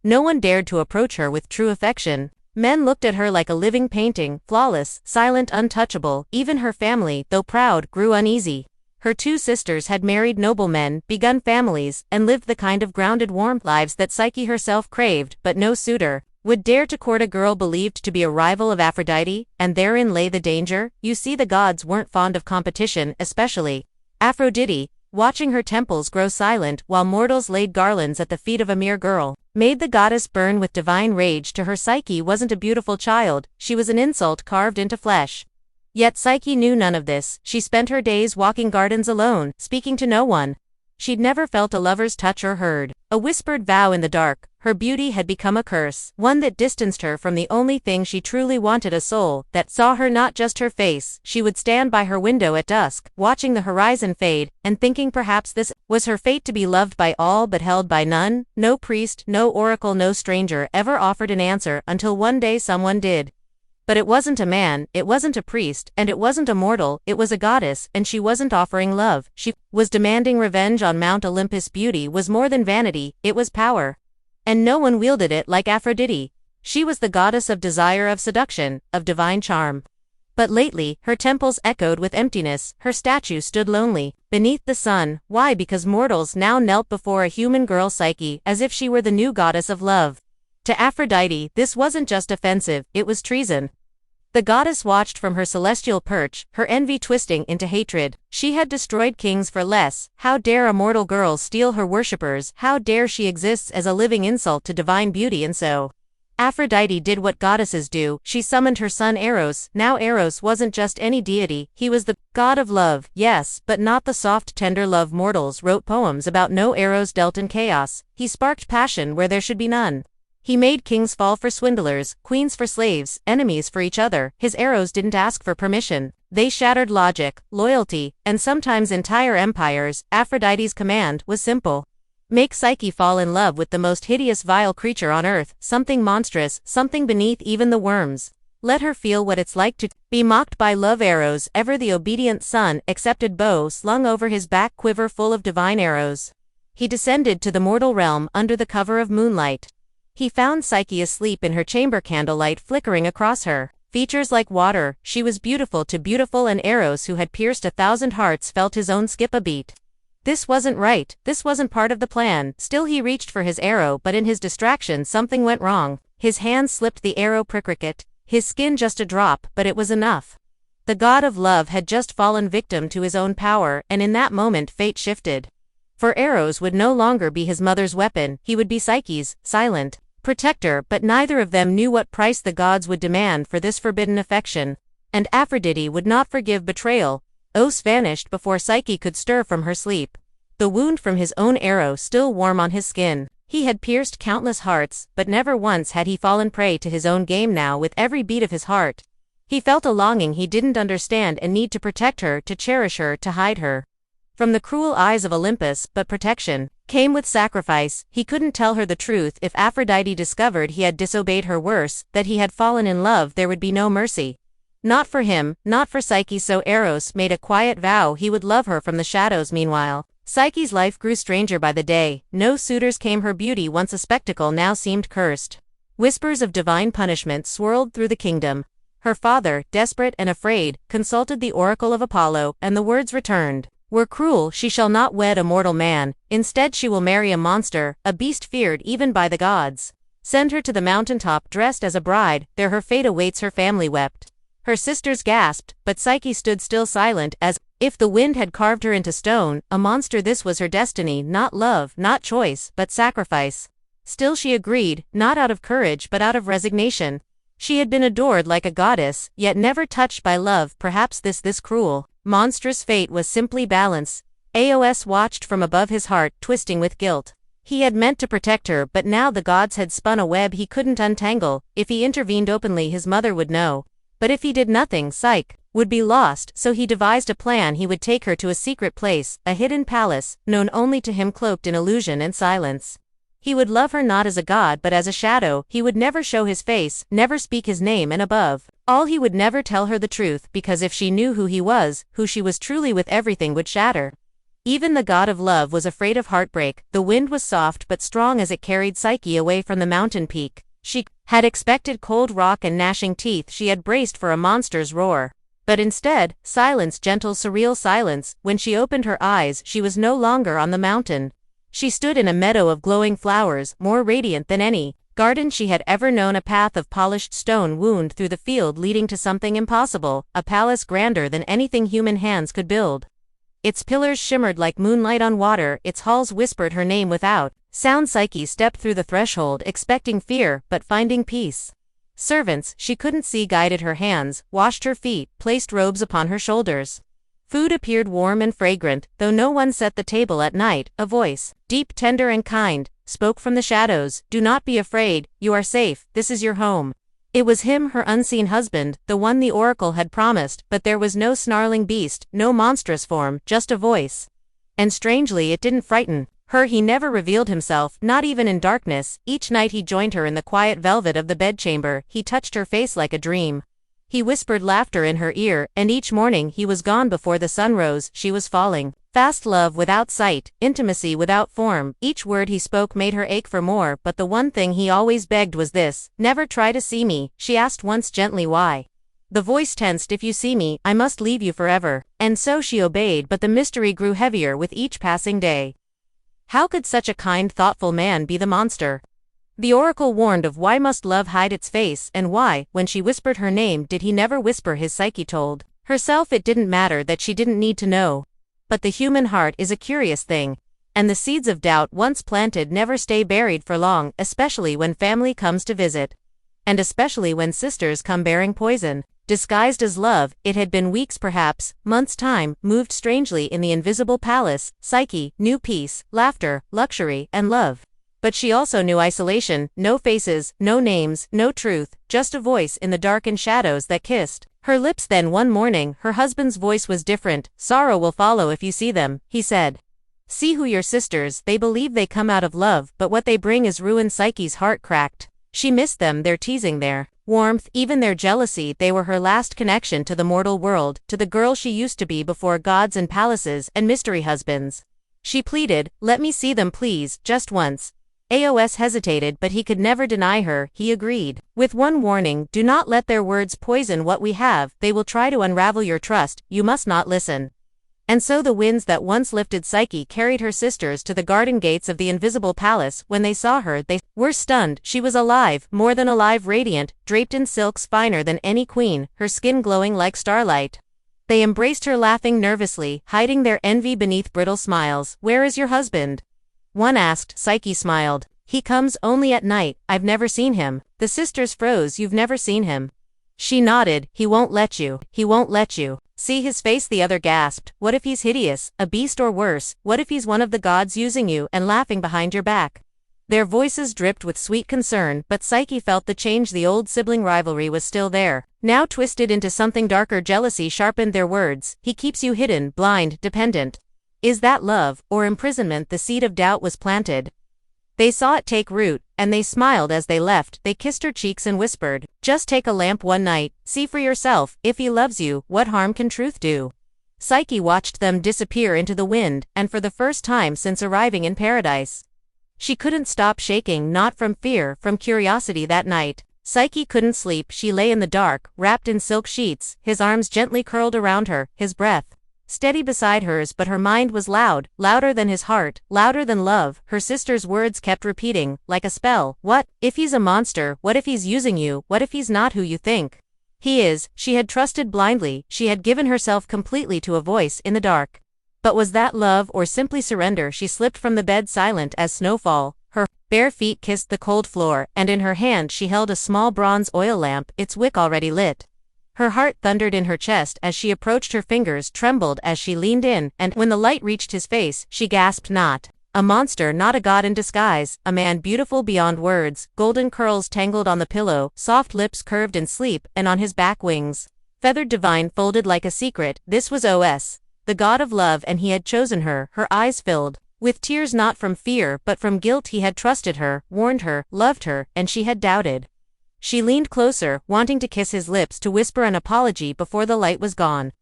Speaker 1: No one dared to approach her with true affection. Men looked at her like a living painting, flawless, silent, untouchable. Even her family, though proud, grew uneasy. Her 2 sisters had married noblemen, begun families, and lived the kind of grounded, warm lives that Psyche herself craved, but no suitor would dare to court a girl believed to be a rival of Aphrodite, and therein lay the danger. You see, the gods weren't fond of competition, especially Aphrodite. Watching her temples grow silent while mortals laid garlands at the feet of a mere girl made the goddess burn with divine rage. To her, Psyche wasn't a beautiful child, she was an insult carved into flesh. Yet Psyche knew none of this. She spent her days walking gardens alone, speaking to no one. She'd never felt a lover's touch or heard A whispered vow in the dark, her beauty had become a curse, one that distanced her from the only thing she truly wanted, a soul that saw her, not just her face. She would stand by her window at dusk, watching the horizon fade, and thinking perhaps this was her fate, to be loved by all but held by none. No priest, no oracle, no stranger ever offered an answer, until one day someone did. But it wasn't a man, it wasn't a priest, and it wasn't a mortal, it was a goddess, and she wasn't offering love, she was demanding revenge on Mount Olympus. Beauty was more than vanity, it was power. And no one wielded it like Aphrodite. She was the goddess of desire, of seduction, of divine charm. But lately, her temples echoed with emptiness, her statue stood lonely, beneath the sun. Why? Because mortals now knelt before a human girl, Psyche, as if she were the new goddess of love. To Aphrodite, this wasn't just offensive, it was treason. The goddess watched from her celestial perch, her envy twisting into hatred. She had destroyed kings for less. How dare a mortal girl steal her worshippers? How dare she exists as a living insult to divine beauty? And so Aphrodite did what goddesses do. She summoned her son Eros. Now Eros wasn't just any deity, he was the god of love, yes, but not the soft, tender love mortals wrote poems about. No, Eros dealt in chaos. He sparked passion where there should be none. He made kings fall for swindlers, queens for slaves, enemies for each other. His arrows didn't ask for permission. They shattered logic, loyalty, and sometimes entire empires. Aphrodite's command was simple. Make Psyche fall in love with the most hideous, vile creature on earth, something monstrous, something beneath even the worms. Let her feel what it's like to be mocked by love. Eros, ever the obedient son, accepted bow slung over his back, quiver full of divine arrows. He descended to the mortal realm under the cover of moonlight. He found Psyche asleep in her chamber, candlelight flickering across her. Features like water, she was beautiful to beautiful, and Eros, who had pierced 1,000 hearts, felt his own skip a beat. This wasn't right, this wasn't part of the plan. Still he reached for his arrow, but in his distraction something went wrong. His hand slipped, the arrow pricked, his skin just a drop, but it was enough. The god of love had just fallen victim to his own power, and in that moment fate shifted. For Eros would no longer be his mother's weapon, he would be Psyche's silent protector. But neither of them knew what price the gods would demand for this forbidden affection. And Aphrodite would not forgive betrayal. Eros vanished before Psyche could stir from her sleep. The wound from his own arrow still warm on his skin. He had pierced countless hearts, but never once had he fallen prey to his own game. Now, with every beat of his heart, he felt a longing he didn't understand, a need to protect her, to cherish her, to hide her from the cruel eyes of Olympus. But protection came with sacrifice. He couldn't tell her the truth. If Aphrodite discovered he had disobeyed her, worse, that he had fallen in love, there would be no mercy. Not for him, not for Psyche. So Eros made a quiet vow he would love her from the shadows. Meanwhile, Psyche's life grew stranger by the day. No suitors came. Her beauty, once a spectacle, now seemed cursed. Whispers of divine punishment swirled through the kingdom. Her father, desperate and afraid, consulted the oracle of Apollo, and the words returned were cruel. She shall not wed a mortal man, instead she will marry a monster, a beast feared even by the gods. Send her to the mountaintop dressed as a bride, there her fate awaits. Her family wept. Her sisters gasped, but Psyche stood still, silent, as if the wind had carved her into stone. A monster, this was her destiny, not love, not choice, but sacrifice. Still she agreed, not out of courage but out of resignation. She had been adored like a goddess, yet never touched by love. Perhaps this cruel, monstrous fate was simply balance. Eos watched from above, his heart twisting with guilt. He had meant to protect her, but now the gods had spun a web he couldn't untangle. If he intervened openly, his mother would know. But if he did nothing, Psyche would be lost. So he devised a plan. He would take her to a secret place, a hidden palace, known only to him, cloaked in illusion and silence. He would love her not as a god but as a shadow. He would never show his face, never speak his name, and above all he would never tell her the truth, because if she knew who he was, who she was truly, with everything would shatter. Even the god of love was afraid of heartbreak. The wind was soft but strong as it carried Psyche away from the mountain peak. She had expected cold rock and gnashing teeth. She had braced for a monster's roar. But instead, silence, gentle, surreal silence. When she opened her eyes, she was no longer on the mountain. She stood in a meadow of glowing flowers, more radiant than any garden she had ever known. A path of polished stone wound through the field, leading to something impossible, a palace grander than anything human hands could build. Its pillars shimmered like moonlight on water, its halls whispered her name without sound. Psyche stepped through the threshold, expecting fear, but finding peace. Servants she couldn't see guided her hands, washed her feet, placed robes upon her shoulders. Food appeared warm and fragrant, though no one set the table at night. A voice, deep, tender, and kind, spoke from the shadows, "Do not be afraid, you are safe, this is your home." It was him, her unseen husband, the one the oracle had promised, but there was no snarling beast, no monstrous form, just a voice. And strangely it didn't frighten her. He never revealed himself, not even in darkness. Each night he joined her in the quiet velvet of the bedchamber, he touched her face like a dream. He whispered laughter in her ear, and each morning he was gone before the sun rose, she was falling. Fast love without sight, intimacy without form. Each word he spoke made her ache for more, but the one thing he always begged was this: "Never try to see me." She asked once gently why. The voice tensed. "If you see me, I must leave you forever." And so she obeyed, but the mystery grew heavier with each passing day. How could such a kind, thoughtful man be the monster? The oracle warned of why must love hide its face, and why, when she whispered her name, did he never whisper his? Psyche told herself it didn't matter, that she didn't need to know. But the human heart is a curious thing, and the seeds of doubt once planted never stay buried for long, especially when family comes to visit. And especially when sisters come bearing poison, disguised as love. It had been weeks, perhaps months. Time moved strangely in the invisible palace. Psyche knew peace, laughter, luxury, and love. But she also knew isolation, no faces, no names, no truth, just a voice in the darkened shadows that kissed her lips. Then one morning, her husband's voice was different. "Sorrow will follow if you see them," he said. "See who your sisters, they believe they come out of love, but what they bring is ruin." Psyche's heart cracked. She missed them, their teasing, their warmth, even their jealousy. They were her last connection to the mortal world, to the girl she used to be before gods and palaces and mystery husbands. She pleaded, "Let me see them please, just once." Aos hesitated, but he could never deny her. He agreed, with one warning: "Do not let their words poison what we have. They will try to unravel your trust. You must not listen." And so the winds that once lifted Psyche carried her sisters to the garden gates of the invisible palace. When they saw her, they were stunned. She was alive, more than alive, radiant, draped in silks finer than any queen, her skin glowing like starlight. They embraced her, laughing nervously, hiding their envy beneath brittle smiles. "Where is your husband?" one asked. Psyche smiled. "He comes only at night. I've never seen him." The sisters froze. "You've never seen him?" She nodded. "He won't let you. He won't let you see his face." The other gasped. "What if he's hideous, a beast, or worse? What if he's one of the gods using you and laughing behind your back?" Their voices dripped with sweet concern, but Psyche felt the change. The old sibling rivalry was still there, now twisted into something darker. Jealousy sharpened their words. "He keeps you hidden, blind, dependent." Is that love, or imprisonment? The seed of doubt was planted. They saw it take root, and they smiled as they left. They kissed her cheeks and whispered, "Just take a lamp one night, see for yourself. If he loves you, what harm can truth do?" Psyche watched them disappear into the wind, and for the first time since arriving in paradise, she couldn't stop shaking, not from fear, from curiosity. That night, Psyche couldn't sleep. She lay in the dark, wrapped in silk sheets, his arms gently curled around her, his breath steady beside hers, but her mind was loud, louder than his heart, louder than love. Her sister's words kept repeating, like a spell. "What if he's a monster? What if he's using you? What if he's not who you think he is?" She had trusted blindly, she had given herself completely to a voice in the dark. But was that love, or simply surrender? She slipped from the bed, silent as snowfall. Her bare feet kissed the cold floor, and in her hand she held a small bronze oil lamp, its wick already lit. Her heart thundered in her chest as she approached. Her fingers trembled as she leaned in, and when the light reached his face, she gasped. Not a monster, not a god in disguise, a man beautiful beyond words, golden curls tangled on the pillow, soft lips curved in sleep, and on his back wings feathered divine, folded like a secret. This was Os, the god of love, and he had chosen her. Her eyes filled with tears, not from fear, but from guilt. He had trusted her, warned her, loved her, and she had doubted. She leaned closer, wanting to kiss his lips, to whisper an apology before the light was gone.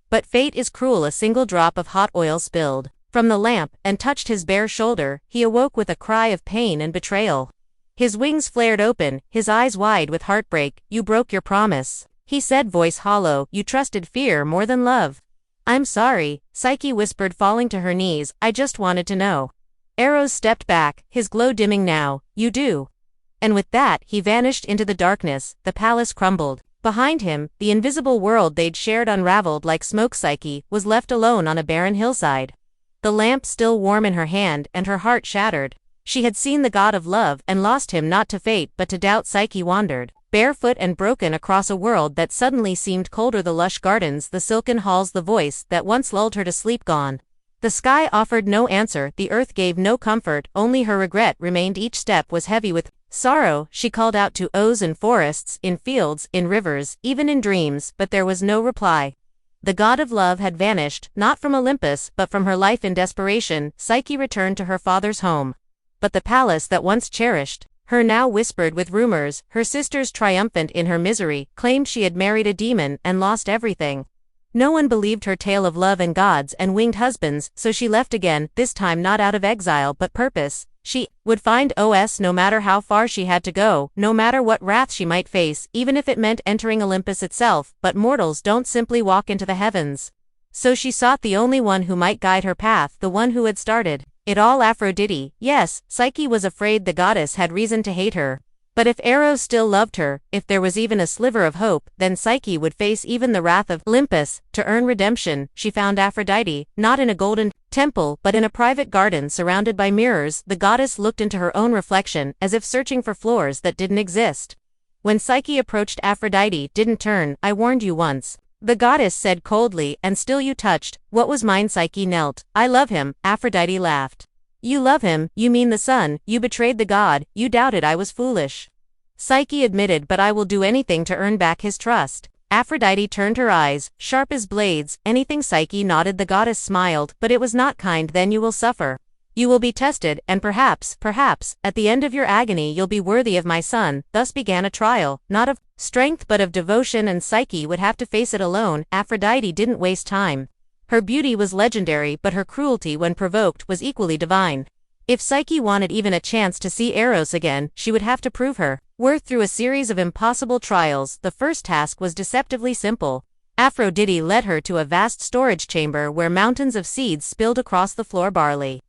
Speaker 1: But fate is cruel. A single drop of hot oil spilled from the lamp and touched his bare shoulder. He awoke with a cry of pain and betrayal. His wings flared open, his eyes wide with heartbreak. "You broke your promise," he said, voice hollow. "You trusted fear more than love." "I'm sorry," Psyche whispered, falling to her knees. "I just wanted to know." Eros stepped back, his glow dimming now. "You do." And with that, he vanished into the darkness. The palace crumbled behind him, the invisible world they'd shared unraveled like smoke. Psyche was left alone on a barren hillside, the lamp still warm in her hand, and her heart shattered. She had seen the god of love and lost him, not to fate but to doubt. Psyche wandered, barefoot and broken, across a world that suddenly seemed colder. The lush gardens, the silken halls, the voice that once lulled her to sleep gone. The sky offered no answer, the earth gave no comfort, only her regret remained. Each step was heavy with sorrow. She called out to O's in forests, in fields, in rivers, even in dreams, but there was no reply. The god of love had vanished, not from Olympus, but from her life. In desperation, Psyche returned to her father's home. But the palace that once cherished her now whispered with rumors. Her sisters, triumphant in her misery, claimed she had married a demon and lost everything. No one believed her tale of love and gods and winged husbands, so she left again, this time not out of exile but purpose. She would find Os no matter how far she had to go, no matter what wrath she might face, even if it meant entering Olympus itself. But mortals don't simply walk into the heavens. So she sought the only one who might guide her path, the one who had started it all, Aphrodite. Yes, Psyche was afraid the goddess had reason to hate her. But if Eros still loved her, if there was even a sliver of hope, then Psyche would face even the wrath of Olympus. To earn redemption, she found Aphrodite, not in a golden temple, but in a private garden surrounded by mirrors. The goddess looked into her own reflection, as if searching for floors that didn't exist. When Psyche approached, Aphrodite didn't turn. "I warned you once," the goddess said coldly, "and still you touched what was mine." Psyche knelt. "I love him," Aphrodite laughed. "You love him? You mean the sun? You betrayed the god, you doubted I was foolish." Psyche admitted, "But I will do anything to earn back his trust." Aphrodite turned her eyes, sharp as blades. "Anything?" Psyche nodded. The goddess smiled, "But it was not kind. Then you will suffer. You will be tested, and perhaps, at the end of your agony you'll be worthy of my son." Thus began a trial, not of strength but of devotion, and Psyche would have to face it alone. Aphrodite didn't waste time. Her beauty was legendary, but her cruelty when provoked was equally divine. If Psyche wanted even a chance to see Eros again, she would have to prove her worth through a series of impossible trials. The first task was deceptively simple. Aphrodite led her to a vast storage chamber where mountains of seeds spilled across the floor. Barley,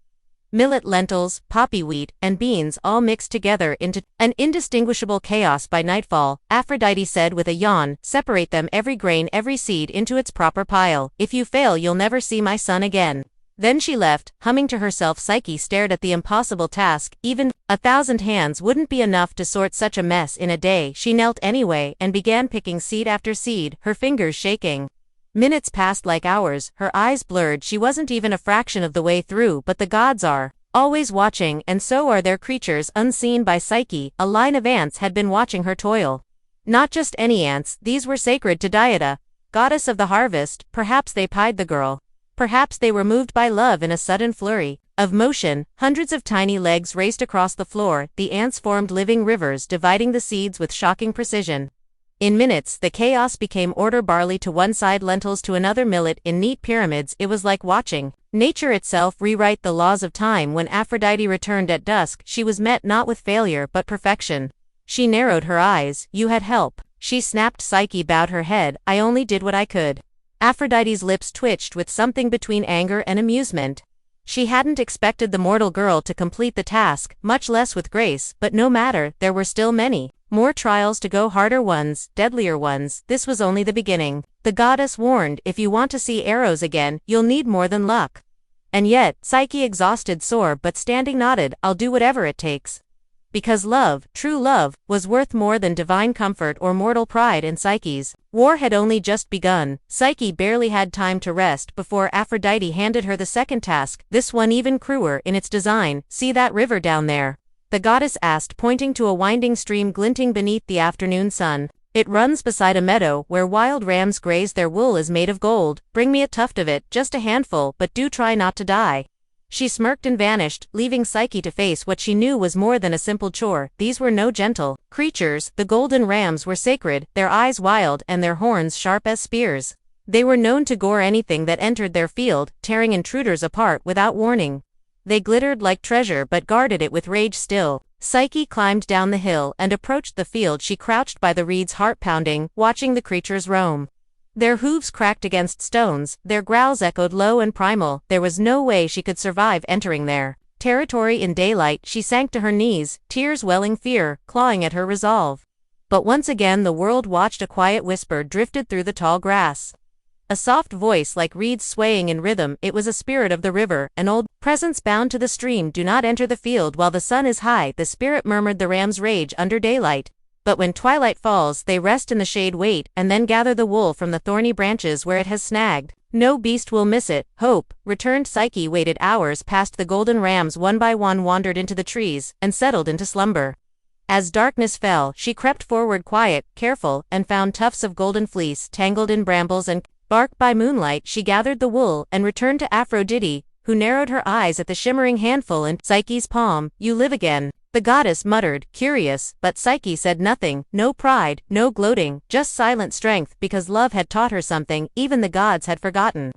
Speaker 1: millet, lentils, poppy wheat, and beans all mixed together into an indistinguishable chaos. By nightfall, Aphrodite said with a yawn, "Separate them, every grain, every seed, into its proper pile. If you fail, you'll never see my son again." Then she left, humming to herself. Psyche stared at the impossible task. Even 1,000 hands wouldn't be enough to sort such a mess in a day. She knelt anyway and began picking seed after seed, her fingers shaking. Minutes passed like hours, her eyes blurred. She wasn't even a fraction of the way through, but the gods are always watching, and so are their creatures unseen by Psyche. A line of ants had been watching her toil. Not just any ants, these were sacred to Diana, goddess of the harvest. Perhaps they pied the girl. Perhaps they were moved by love. In a sudden flurry of motion, hundreds of tiny legs raced across the floor. The ants formed living rivers, dividing the seeds with shocking precision. In minutes, the chaos became order. Barley to one side, lentils to another, millet in neat pyramids. It was like watching nature itself rewrite the laws of time. When Aphrodite returned at dusk, she was met not with failure but perfection. She narrowed her eyes. "You had help," she snapped. Psyche bowed her head. "I only did what I could." Aphrodite's lips twitched with something between anger and amusement. She hadn't expected the mortal girl to complete the task, much less with grace, but no matter, there were still many more trials to go, harder ones, deadlier ones. This was only the beginning. The goddess warned, "If you want to see Eros again, you'll need more than luck." And yet, Psyche, exhausted, sore but standing, nodded, "I'll do whatever it takes." Because love, true love, was worth more than divine comfort or mortal pride. In Psyche's war had only just begun. Psyche barely had time to rest before Aphrodite handed her the second task, this one even crueler in its design. "See that river down there?" the goddess asked, pointing to a winding stream glinting beneath the afternoon sun. "It runs beside a meadow where wild rams graze. Their wool is made of gold. Bring me a tuft of it, just a handful, but do try not to die." She smirked and vanished, leaving Psyche to face what she knew was more than a simple chore. These were no gentle creatures. The golden rams were sacred, their eyes wild and their horns sharp as spears. They were known to gore anything that entered their field, tearing intruders apart without warning. They glittered like treasure but guarded it with rage still. Psyche climbed down the hill and approached the field. She crouched by the reeds, heart pounding, watching the creatures roam. Their hooves cracked against stones, their growls echoed low and primal. There was no way she could survive entering their territory in daylight. She sank to her knees, tears welling, fear clawing at her resolve. But once again the world watched. A quiet whisper drifted through the tall grass. A soft voice like reeds swaying in rhythm. It was a spirit of the river, an old presence bound to the stream. "Do not enter the field while the sun is high," the spirit murmured. The rams rage under daylight. But when twilight falls, they rest in the shade, wait, and then gather the wool from the thorny branches where it has snagged. No beast will miss it. Hope, returned Psyche, waited hours past the golden rams one by one wandered into the trees, and settled into slumber. As darkness fell, she crept forward quiet, careful, and found tufts of golden fleece tangled in brambles and bark. By moonlight she gathered the wool, and returned to Aphrodite, who narrowed her eyes at the shimmering handful in Psyche's palm. You live again, the goddess muttered, curious, but Psyche said nothing, no pride, no gloating, just silent strength, because love had taught her something even the gods had forgotten.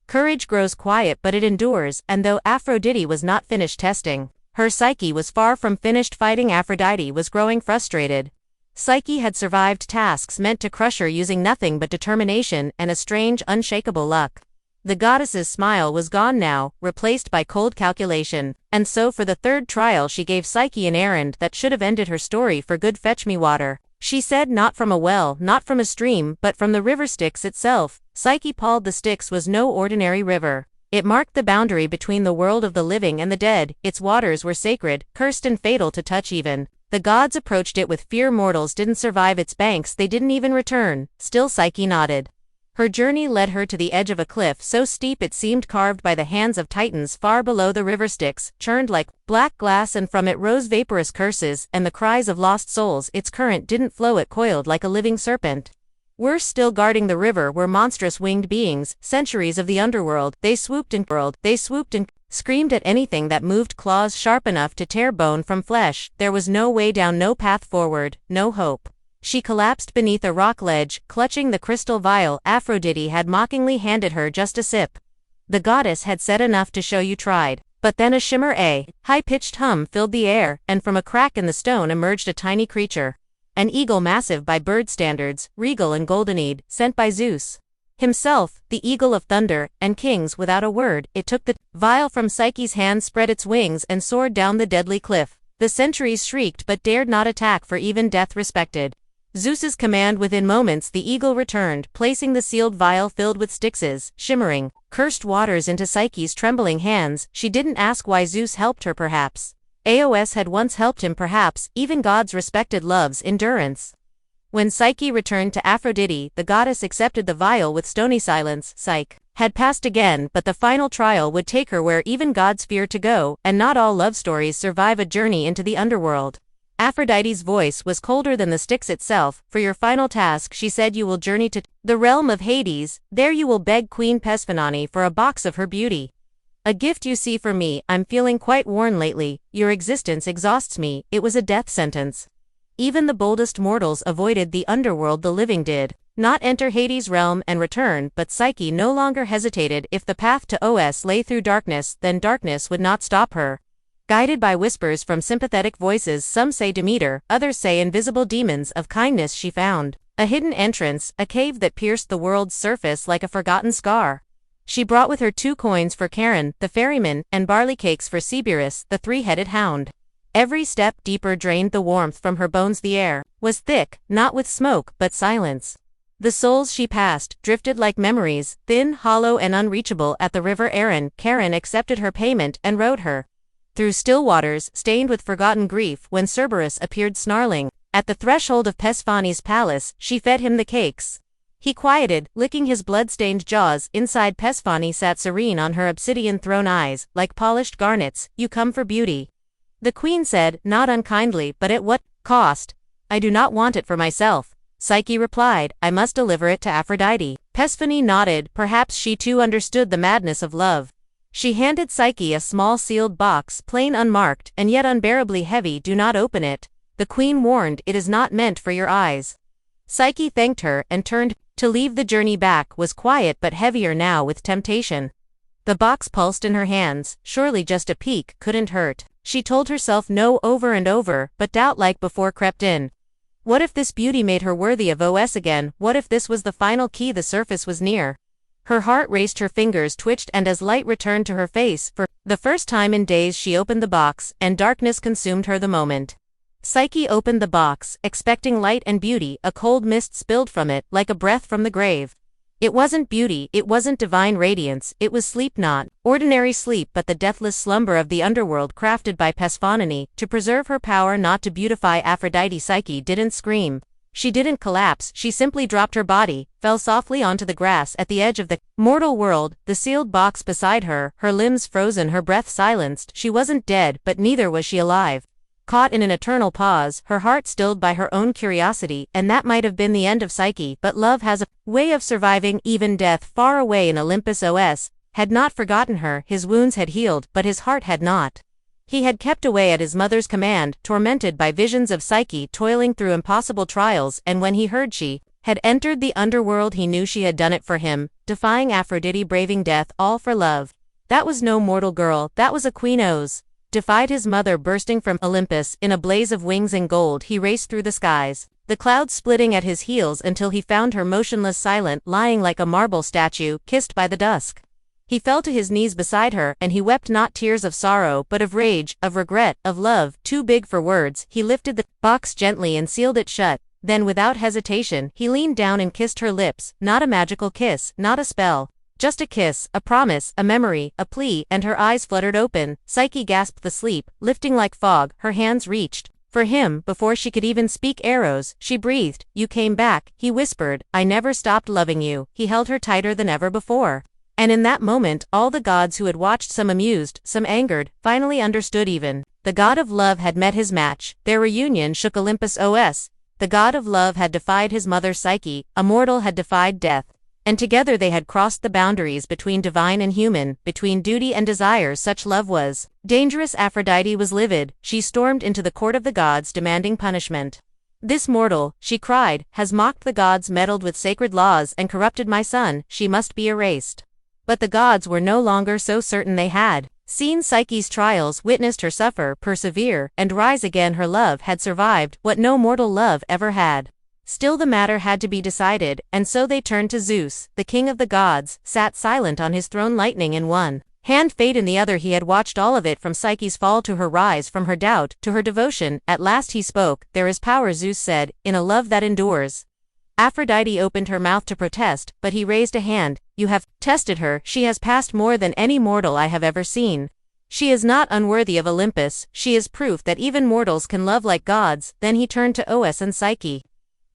Speaker 1: Courage grows quiet but it endures, and though Aphrodite was not finished testing, her Psyche was far from finished fighting. Aphrodite was growing frustrated. Psyche had survived tasks meant to crush her using nothing but determination and a strange, unshakable luck. The goddess's smile was gone now, replaced by cold calculation, and so for the third trial she gave Psyche an errand that should have ended her story for good. Fetch me water, she said, not from a well, not from a stream, but from the river Styx itself. Psyche pulled. The Styx was no ordinary river. It marked the boundary between the world of the living and the dead. Its waters were sacred, cursed and fatal to touch. Even the gods approached it with fear. Mortals didn't survive its banks, they didn't even return. Still Psyche nodded. Her journey led her to the edge of a cliff so steep it seemed carved by the hands of titans. Far below, the river Styx churned like black glass, and from it rose vaporous curses and the cries of lost souls. Its current didn't flow, it coiled like a living serpent. Worse still, guarding the river were monstrous winged beings, centuries of the underworld. They swooped and screamed at anything that moved, claws sharp enough to tear bone from flesh. There was no way down, no path forward, no hope. She collapsed beneath a rock ledge, clutching the crystal vial Aphrodite had mockingly handed her just a sip. The goddess had said enough to show you tried. But then a shimmer, a high-pitched hum filled the air, and from a crack in the stone emerged a tiny creature. An eagle, massive by bird standards, regal and golden-eyed, sent by Zeus himself, the eagle of thunder and kings. Without a word, it took the vial from Psyche's hand, spread its wings, and soared down the deadly cliff. The sentries shrieked but dared not attack, for even death respected Zeus's command. Within moments the eagle returned, placing the sealed vial filled with Styx's shimmering, cursed waters into Psyche's trembling hands. She didn't ask why Zeus helped her. Perhaps Eos had once helped him, perhaps even gods respected love's endurance. When Psyche returned to Aphrodite, the goddess accepted the vial with stony silence. Psyche had passed again, but the final trial would take her where even gods fear to go, and not all love stories survive a journey into the underworld. Aphrodite's voice was colder than the Styx itself. For your final task, she said, you will journey to the realm of Hades. There you will beg Queen Persephone for a box of her beauty. A gift, you see, for me. I'm feeling quite worn lately. Your existence exhausts me. It was a death sentence. Even the boldest mortals avoided the underworld. The living did not enter Hades' realm and return, but Psyche no longer hesitated. If the path to Os lay through darkness, then darkness would not stop her. Guided by whispers from sympathetic voices, some say Demeter, others say invisible demons of kindness, she found a hidden entrance, a cave that pierced the world's surface like a forgotten scar. She brought with her 2 coins for Charon, the ferryman, and barley cakes for Cerberus, the 3-headed hound. Every step deeper drained the warmth from her bones. The air was thick, not with smoke, but silence. The souls she passed drifted like memories, thin, hollow, and unreachable. At the river Charon accepted her payment and rowed her through still waters stained with forgotten grief. When Cerberus appeared snarling at the threshold of Persephone's palace, she fed him the cakes. He quieted, licking his blood-stained jaws. Inside, Persephone sat serene on her obsidian throne, eyes like polished garnets. You come for beauty, the queen said, not unkindly, but at what cost? I do not want it for myself, Psyche replied. I must deliver it to Aphrodite. Persephone nodded. Perhaps she too understood the madness of love. She handed Psyche a small sealed box, plain, unmarked, and yet unbearably heavy. Do not open it, the queen warned. It is not meant for your eyes. Psyche thanked her and turned to leave. The journey back was quiet but heavier now with temptation. The box pulsed in her hands. Surely just a peek couldn't hurt. She told herself no over and over, but doubt, like before, crept in. What if this beauty made her worthy of Os again? What if this was the final key? The surface was near. Her heart raced, her fingers twitched, and as light returned to her face, for the first time in days, she opened the box, and darkness consumed her the moment. Psyche opened the box, expecting light and beauty. A cold mist spilled from it, like a breath from the grave. It wasn't beauty, it wasn't divine radiance, it was sleep, not ordinary sleep but the deathless slumber of the underworld crafted by Persephone to preserve her power, not to beautify Aphrodite. Psyche didn't scream. She didn't collapse, she simply dropped her body, fell softly onto the grass at the edge of the mortal world, the sealed box beside her, her limbs frozen, her breath silenced. She wasn't dead, but neither was she alive. Caught in an eternal pause, her heart stilled by her own curiosity, and that might have been the end of Psyche, but love has a way of surviving even death. Far away in Olympus, Os had not forgotten her, his wounds had healed, but his heart had not. He had kept away at his mother's command, tormented by visions of Psyche toiling through impossible trials, and when he heard she had entered the underworld, he knew she had done it for him, defying Aphrodite, braving death, all for love. That was no mortal girl, that was a queen. Os defied his mother. Bursting from Olympus in a blaze of wings and gold, he raced through the skies, the clouds splitting at his heels, until he found her motionless, silent, lying like a marble statue, kissed by the dusk. He fell to his knees beside her, and he wept not tears of sorrow, but of rage, of regret, of love, too big for words. He lifted the box gently and sealed it shut. Then without hesitation, he leaned down and kissed her lips, not a magical kiss, not a spell. Just a kiss, a promise, a memory, a plea, and her eyes fluttered open. Psyche gasped the sleep, lifting like fog, her hands reached for him before she could even speak. Eros, she breathed. You came back, he whispered. I never stopped loving you. He held her tighter than ever before. And in that moment, all the gods who had watched, some amused, some angered, finally understood. Even the god of love had met his match. Their reunion shook Olympus. Os the god of love had defied his mother Psyche, a mortal had defied death. And together they had crossed the boundaries between divine and human, between duty and desire. Such love was dangerous. Aphrodite was livid. She stormed into the court of the gods, demanding punishment. This mortal, she cried, has mocked the gods, meddled with sacred laws, and corrupted my son. She must be erased. But the gods were no longer so certain. They had seen Psyche's trials, witnessed her suffer, persevere, and rise again. Her love had survived what no mortal love ever had. Still the matter had to be decided, and so they turned to Zeus, the king of the gods, sat silent on his throne, lightning in one hand, fate in the other. He had watched all of it, from Psyche's fall to her rise, from her doubt to her devotion. At last he spoke. There is power, Zeus said, in a love that endures. Aphrodite opened her mouth to protest, but he raised a hand. You have tested her. She has passed more than any mortal I have ever seen. She is not unworthy of Olympus. She is proof that even mortals can love like gods. Then he turned to Os and Psyche.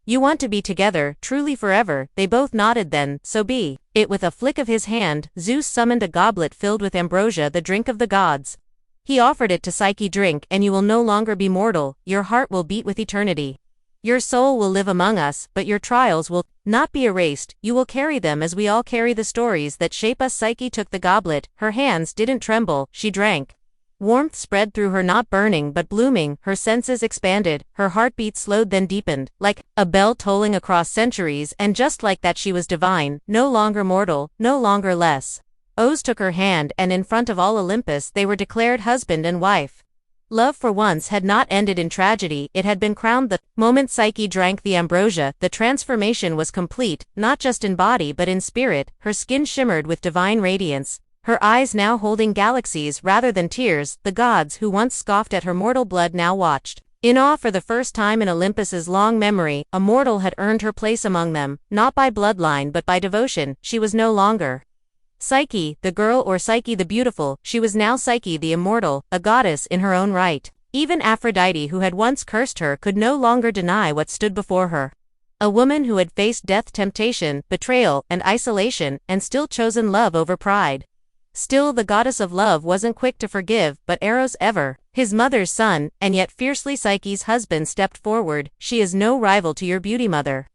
Speaker 1: You want to be together, truly forever. They both nodded. Then, so be it. With a flick of his hand, Zeus summoned a goblet filled with ambrosia, the drink of the gods. He offered it to Psyche. Drink, and you will no longer be mortal. Your heart will beat with eternity. Your soul will live among us, but your trials will not be erased. You will carry them as we all carry the stories that shape us. Psyche took the goblet. Her hands didn't tremble. She drank. Warmth spread through her, not burning but blooming. Her senses expanded. Her heartbeat slowed, then deepened, like a bell tolling across centuries, and just like that she was divine, no longer mortal, no longer less. Os took her hand, and in front of all Olympus they were declared husband and wife. Love for once had not ended in tragedy, it had been crowned. The moment Psyche drank the ambrosia, the transformation was complete, not just in body but in spirit. Her skin shimmered with divine radiance, her eyes now holding galaxies rather than tears. The gods who once scoffed at her mortal blood now watched in awe. For the first time in Olympus's long memory, a mortal had earned her place among them, not by bloodline but by devotion. She was no longer Psyche, the girl, or Psyche the beautiful. She was now Psyche the immortal, a goddess in her own right. Even Aphrodite, who had once cursed her, could no longer deny what stood before her. A woman who had faced death, temptation, betrayal, and isolation, and still chosen love over pride. Still, the goddess of love wasn't quick to forgive, but Eros, ever his mother's son, and yet fiercely Psyche's husband, stepped forward. She is no rival to your beauty, mother,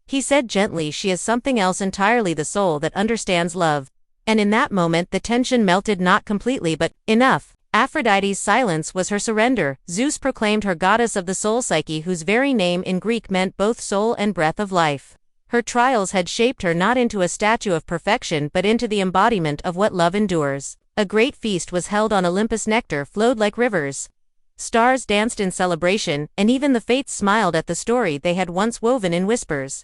Speaker 1: he said gently. She is something else entirely, the soul that understands love. And in that moment the tension melted, not completely but enough. Aphrodite's silence was her surrender. Zeus proclaimed her goddess of the soul, Psyche, whose very name in Greek meant both soul and breath of life. Her trials had shaped her not into a statue of perfection but into the embodiment of what love endures. A great feast was held on Olympus. Nectar flowed like rivers. Stars danced in celebration, and even the fates smiled at the story they had once woven in whispers.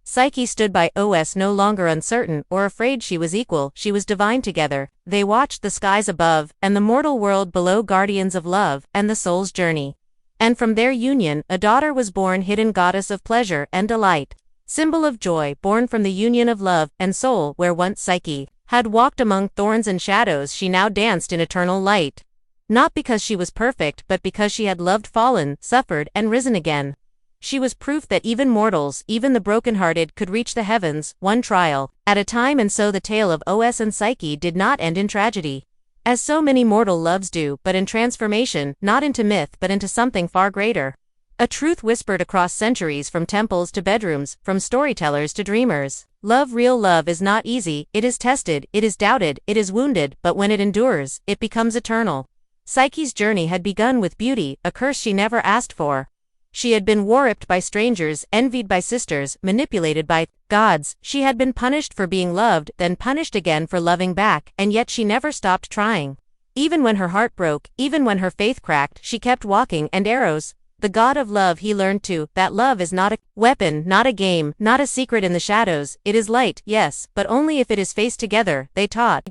Speaker 1: Psyche stood by Os, no longer uncertain or afraid. She was equal, she was divine. Together they watched the skies above and the mortal world below, guardians of love and the soul's journey. And from their union a daughter was born, hidden goddess of pleasure and delight. symbol of joy, born from the union of love and soul, where once Psyche had walked among thorns and shadows, she now danced in eternal light. Not because she was perfect, but because she had loved, fallen, suffered, and risen again. She was proof that even mortals, even the brokenhearted, could reach the heavens, one trial at a time. And so the tale of Os and Psyche did not end in tragedy, as so many mortal loves do, but in transformation, not into myth but into something far greater. A truth whispered across centuries, from temples to bedrooms, from storytellers to dreamers. Love, real love, is not easy, it is tested, it is doubted, it is wounded, but when it endures, it becomes eternal. Psyche's journey had begun with beauty, a curse she never asked for. She had been warped by strangers, envied by sisters, manipulated by gods. She had been punished for being loved, then punished again for loving back, and yet she never stopped trying. Even when her heart broke, even when her faith cracked, she kept walking. And Eros, the god of love, he learned too, that love is not a weapon, not a game, not a secret in the shadows. It is light, yes, but only if it is faced together, they taught.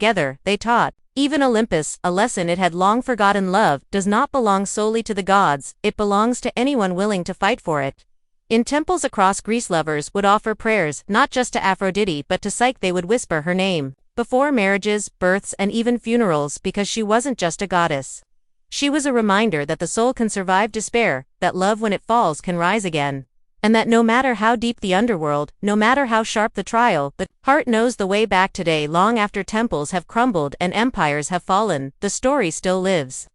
Speaker 1: Even Olympus, a lesson it had long forgotten. Love does not belong solely to the gods, it belongs to anyone willing to fight for it. In temples across Greece, lovers would offer prayers, not just to Aphrodite but to Psyche. They would whisper her name before marriages, births, and even funerals, because she wasn't just a goddess. She was a reminder that the soul can survive despair, that love when it falls can rise again. And that no matter how deep the underworld, no matter how sharp the trial, the heart knows the way back. Today, long after temples have crumbled and empires have fallen, the story still lives.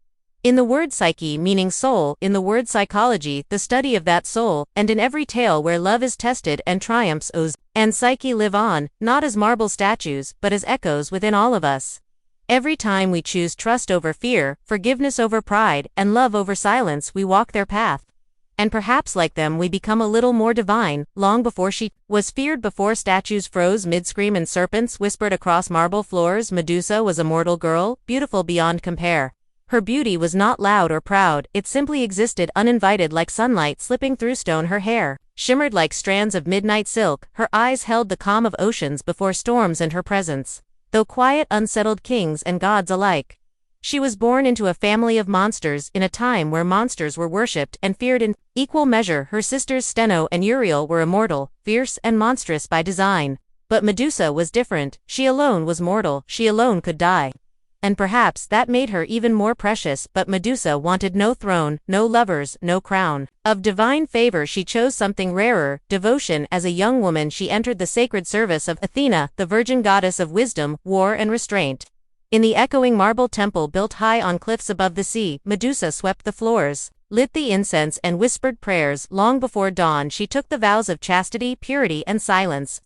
Speaker 1: In the word psyche, meaning soul, in the word psychology, the study of that soul, and in every tale where love is tested and triumphs, Os and Psyche live on, not as marble statues, but as echoes within all of us. Every time we choose trust over fear, forgiveness over pride, and love over silence, we walk their path. And perhaps like them we become a little more divine. Long before she was feared, before statues froze mid-scream and serpents whispered across marble floors, Medusa was a mortal girl, beautiful beyond compare. Her beauty was not loud or proud, it simply existed uninvited, like sunlight slipping through stone. Her hair shimmered like strands of midnight silk, her eyes held the calm of oceans before storms, and her presence, though quiet, unsettled kings and gods alike. She was born into a family of monsters, in a time where monsters were worshipped and feared in equal measure. Her sisters Steno and Uriel were immortal, fierce and monstrous by design. But Medusa was different. She alone was mortal, she alone could die. And perhaps that made her even more precious. But Medusa wanted no throne, no lovers, no crown of divine favor. She chose something rarer, devotion. As a young woman she entered the sacred service of Athena, the virgin goddess of wisdom, war, and restraint. In the echoing marble temple built high on cliffs above the sea, Medusa swept the floors, lit the incense, and whispered prayers. Long before dawn she took the vows of chastity, purity, and silence.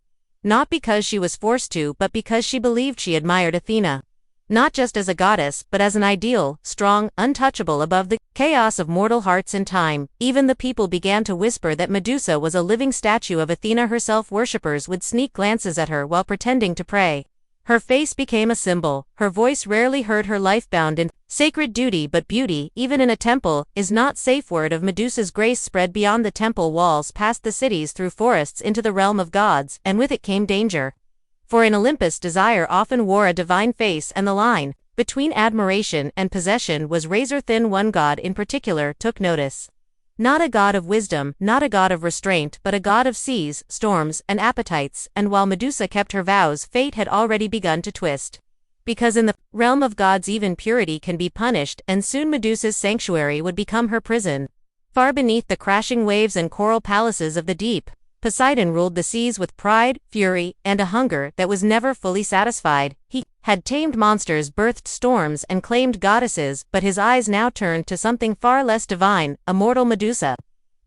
Speaker 1: Not because she was forced to, but because she believed. She admired Athena, not just as a goddess, but as an ideal, strong, untouchable, above the chaos of mortal hearts. In time, even the people began to whisper that Medusa was a living statue of Athena herself. Worshippers would sneak glances at her while pretending to pray. Her face became a symbol, her voice rarely heard, her life bound in sacred duty. But beauty, even in a temple, is not safe. Word of Medusa's grace spread beyond the temple walls, past the cities, through forests, into the realm of gods, and with it came danger. For in Olympus desire often wore a divine face, and the line between admiration and possession was razor thin. One god in particular took notice. Not a god of wisdom, not a god of restraint, but a god of seas, storms, and appetites. And while Medusa kept her vows, fate had already begun to twist. Because in the realm of gods even purity can be punished, and soon Medusa's sanctuary would become her prison. Far beneath the crashing waves and coral palaces of the deep, Poseidon ruled the seas with pride, fury, and a hunger that was never fully satisfied. He had tamed monsters, birthed storms, and claimed goddesses, but his eyes now turned to something far less divine, a mortal Medusa.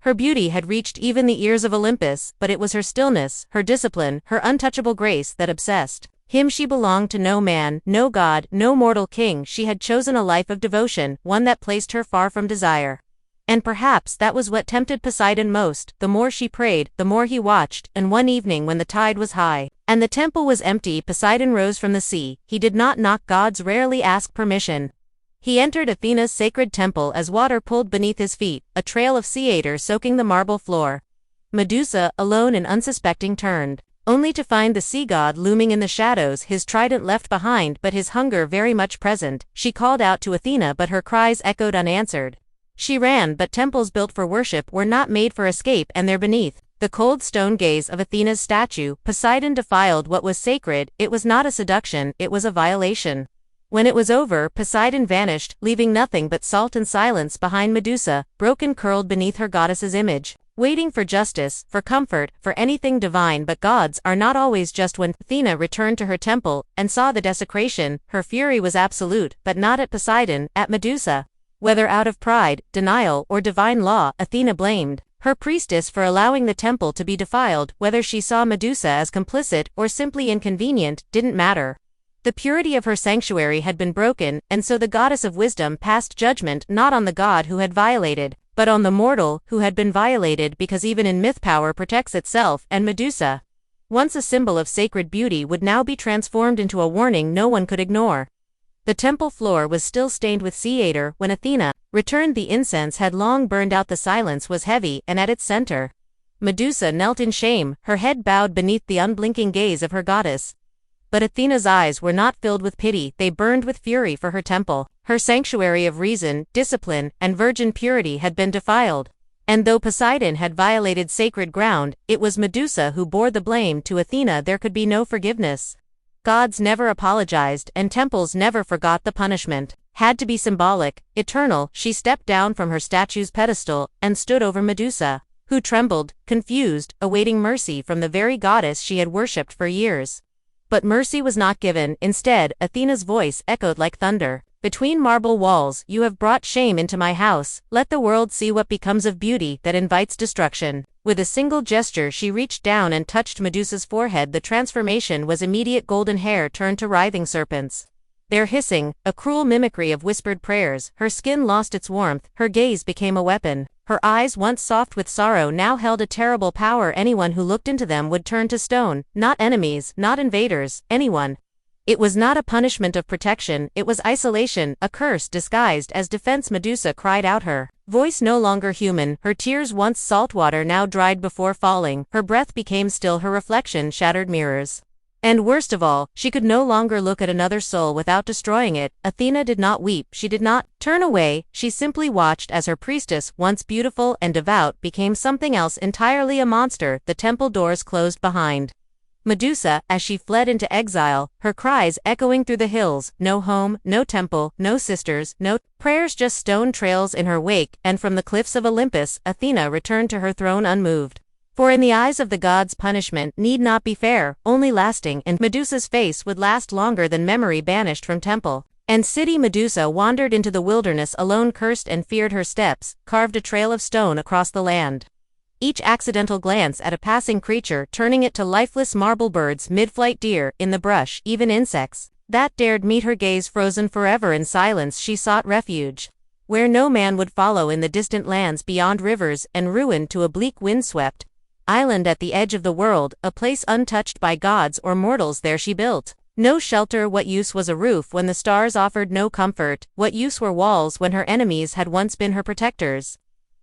Speaker 1: Her beauty had reached even the ears of Olympus, but it was her stillness, her discipline, her untouchable grace that obsessed him. She belonged to no man, no god, no mortal king. She had chosen a life of devotion, one that placed her far from desire. And perhaps that was what tempted Poseidon most. The more she prayed, the more he watched, and one evening when the tide was high and the temple was empty, Poseidon rose from the sea. He did not knock, gods rarely ask permission. He entered Athena's sacred temple as water pulled beneath his feet, a trail of sea otter soaking the marble floor. Medusa, alone and unsuspecting, turned, only to find the sea god looming in the shadows, his trident left behind but his hunger very much present. She called out to Athena, but her cries echoed unanswered. She ran, but temples built for worship were not made for escape, and there beneath The cold stone gaze of Athena's statue, Poseidon defiled what was sacred. It was not a seduction, it was a violation. When it was over, Poseidon vanished, leaving nothing but salt and silence behind. Medusa, broken, curled beneath her goddess's image, waiting for justice, for comfort, for anything divine. But gods are not always just. When Athena returned to her temple and saw the desecration, her fury was absolute, but not at Poseidon, at Medusa. Whether out of pride, denial, or divine law, Athena blamed her priestess for allowing the temple to be defiled. Whether she saw Medusa as complicit or simply inconvenient didn't matter. The purity of her sanctuary had been broken, and so the goddess of wisdom passed judgment not on the god who had violated, but on the mortal who had been violated, because even in myth power protects itself, and Medusa, once a symbol of sacred beauty, would now be transformed into a warning no one could ignore. The temple floor was still stained with ciator when Athena returned. The incense had long burned out. The silence was heavy, and at its center, Medusa knelt in shame, her head bowed beneath the unblinking gaze of her goddess. But Athena's eyes were not filled with pity, they burned with fury, for her temple, her sanctuary of reason, discipline, and virgin purity had been defiled. And though Poseidon had violated sacred ground, it was Medusa who bore the blame. To Athena there could be no forgiveness. Gods never apologized, and temples never forgot. The punishment had to be symbolic, eternal. She stepped down from her statue's pedestal and stood over Medusa, who trembled, confused, awaiting mercy from the very goddess she had worshipped for years. But mercy was not given. Instead, Athena's voice echoed like thunder. Between marble walls, you have brought shame into my house. Let the world see what becomes of beauty that invites destruction. With a single gesture she reached down and touched Medusa's forehead. The transformation was immediate. Golden hair turned to writhing serpents, their hissing, a cruel mimicry of whispered prayers. Her skin lost its warmth, her gaze became a weapon. Her eyes, once soft with sorrow, now held a terrible power. Anyone who looked into them would turn to stone. Not enemies, not invaders, anyone. It was not a punishment of protection, it was isolation, a curse disguised as defense. Medusa cried out, her voice no longer human, her tears, once salt water, now dried before falling. Her breath became still, her reflection shattered mirrors. And worst of all, she could no longer look at another soul without destroying it. Athena did not weep, she did not turn away, she simply watched as her priestess, once beautiful and devout, became something else entirely, a monster. The temple doors closed behind Medusa as she fled into exile, her cries echoing through the hills. No home, no temple, no sisters, no prayers, just stone trails in her wake. And from the cliffs of Olympus, Athena returned to her throne unmoved. For in the eyes of the gods punishment need not be fair, only lasting, and Medusa's face would last longer than memory. Banished from temple and city, Medusa wandered into the wilderness alone, cursed and feared. Her steps carved a trail of stone across the land, each accidental glance at a passing creature turning it to lifeless marble. Birds, mid-flight, deer in the brush, even insects that dared meet her gaze. Frozen forever in silence, she sought refuge where no man would follow, in the distant lands beyond rivers and ruin, to a bleak windswept island at the edge of the world, a place untouched by gods or mortals. There she built no shelter. What use was a roof when the stars offered no comfort? What use were walls when her enemies had once been her protectors?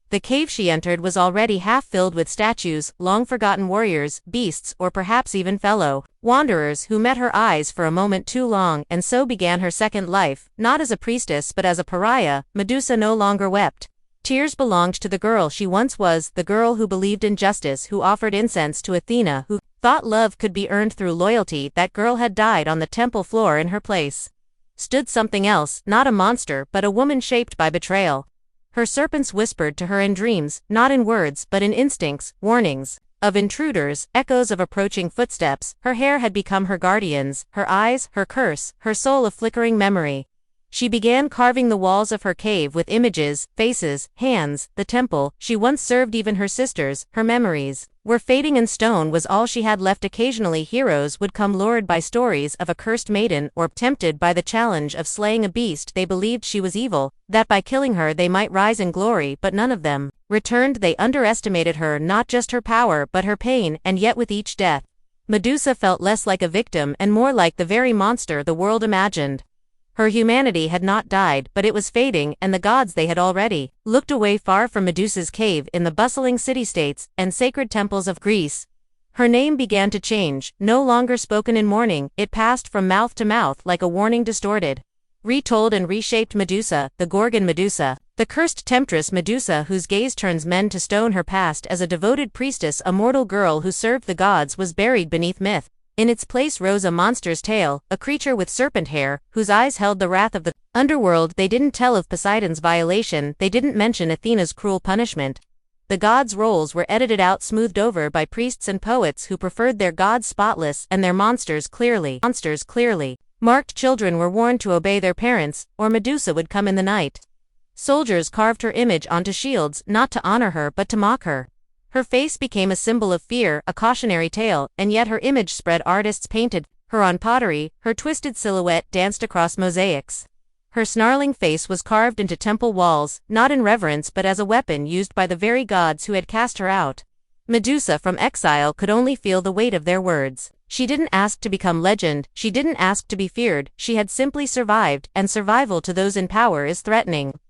Speaker 1: The cave she entered was already half filled with statues, long-forgotten warriors, beasts, or perhaps even fellow wanderers who met her eyes for a moment too long. And so began her second life, not as a priestess but as a pariah. Medusa no longer wept. Tears belonged to the girl she once was, the girl who believed in justice, who offered incense to Athena, who thought love could be earned through loyalty. That girl had died on the temple floor. In her place stood something else, not a monster, but a woman shaped by betrayal. Her serpents whispered to her in dreams, not in words but in instincts, warnings of intruders, echoes of approaching footsteps. Her hair had become her guardians, her eyes, her curse, her soul a flickering memory. She began carving the walls of her cave with images, faces, hands. The temple she once served, even her sisters, her memories, were fading, and stone was all she had left. Occasionally heroes would come, lured by stories of a cursed maiden, or tempted by the challenge of slaying a beast. They believed she was evil, that by killing her they might rise in glory, but none of them returned. They underestimated her, not just her power but her pain. And yet with each death, Medusa felt less like a victim and more like the very monster the world imagined. Her humanity had not died, but it was fading, and the gods, they had already looked away, far from Medusa's cave in the bustling city-states and sacred temples of Greece. Her name began to change, no longer spoken in mourning, it passed from mouth to mouth like a warning, distorted, retold and reshaped. Medusa, the Gorgon Medusa, The cursed temptress Medusa, whose gaze turns men to stone, her past as a devoted priestess, a mortal girl who served the gods, was buried beneath myth. In its place rose a monster's tale, a creature with serpent hair, whose eyes held the wrath of the underworld. They didn't tell of Poseidon's violation, they didn't mention Athena's cruel punishment. The gods' roles were edited out, smoothed over by priests and poets who preferred their gods spotless and their monsters clearly marked. Children were warned to obey their parents, or Medusa would come in the night. Soldiers carved her image onto shields, not to honor her but to mock her. Her face became a symbol of fear, a cautionary tale, and yet her image spread. Artists painted her on pottery, her twisted silhouette danced across mosaics. Her snarling face was carved into temple walls, not in reverence but as a weapon used by the very gods who had cast her out. Medusa from exile could only feel the weight of their words. She didn't ask to become legend, she didn't ask to be feared, she had simply survived, and survival to those in power is threatening.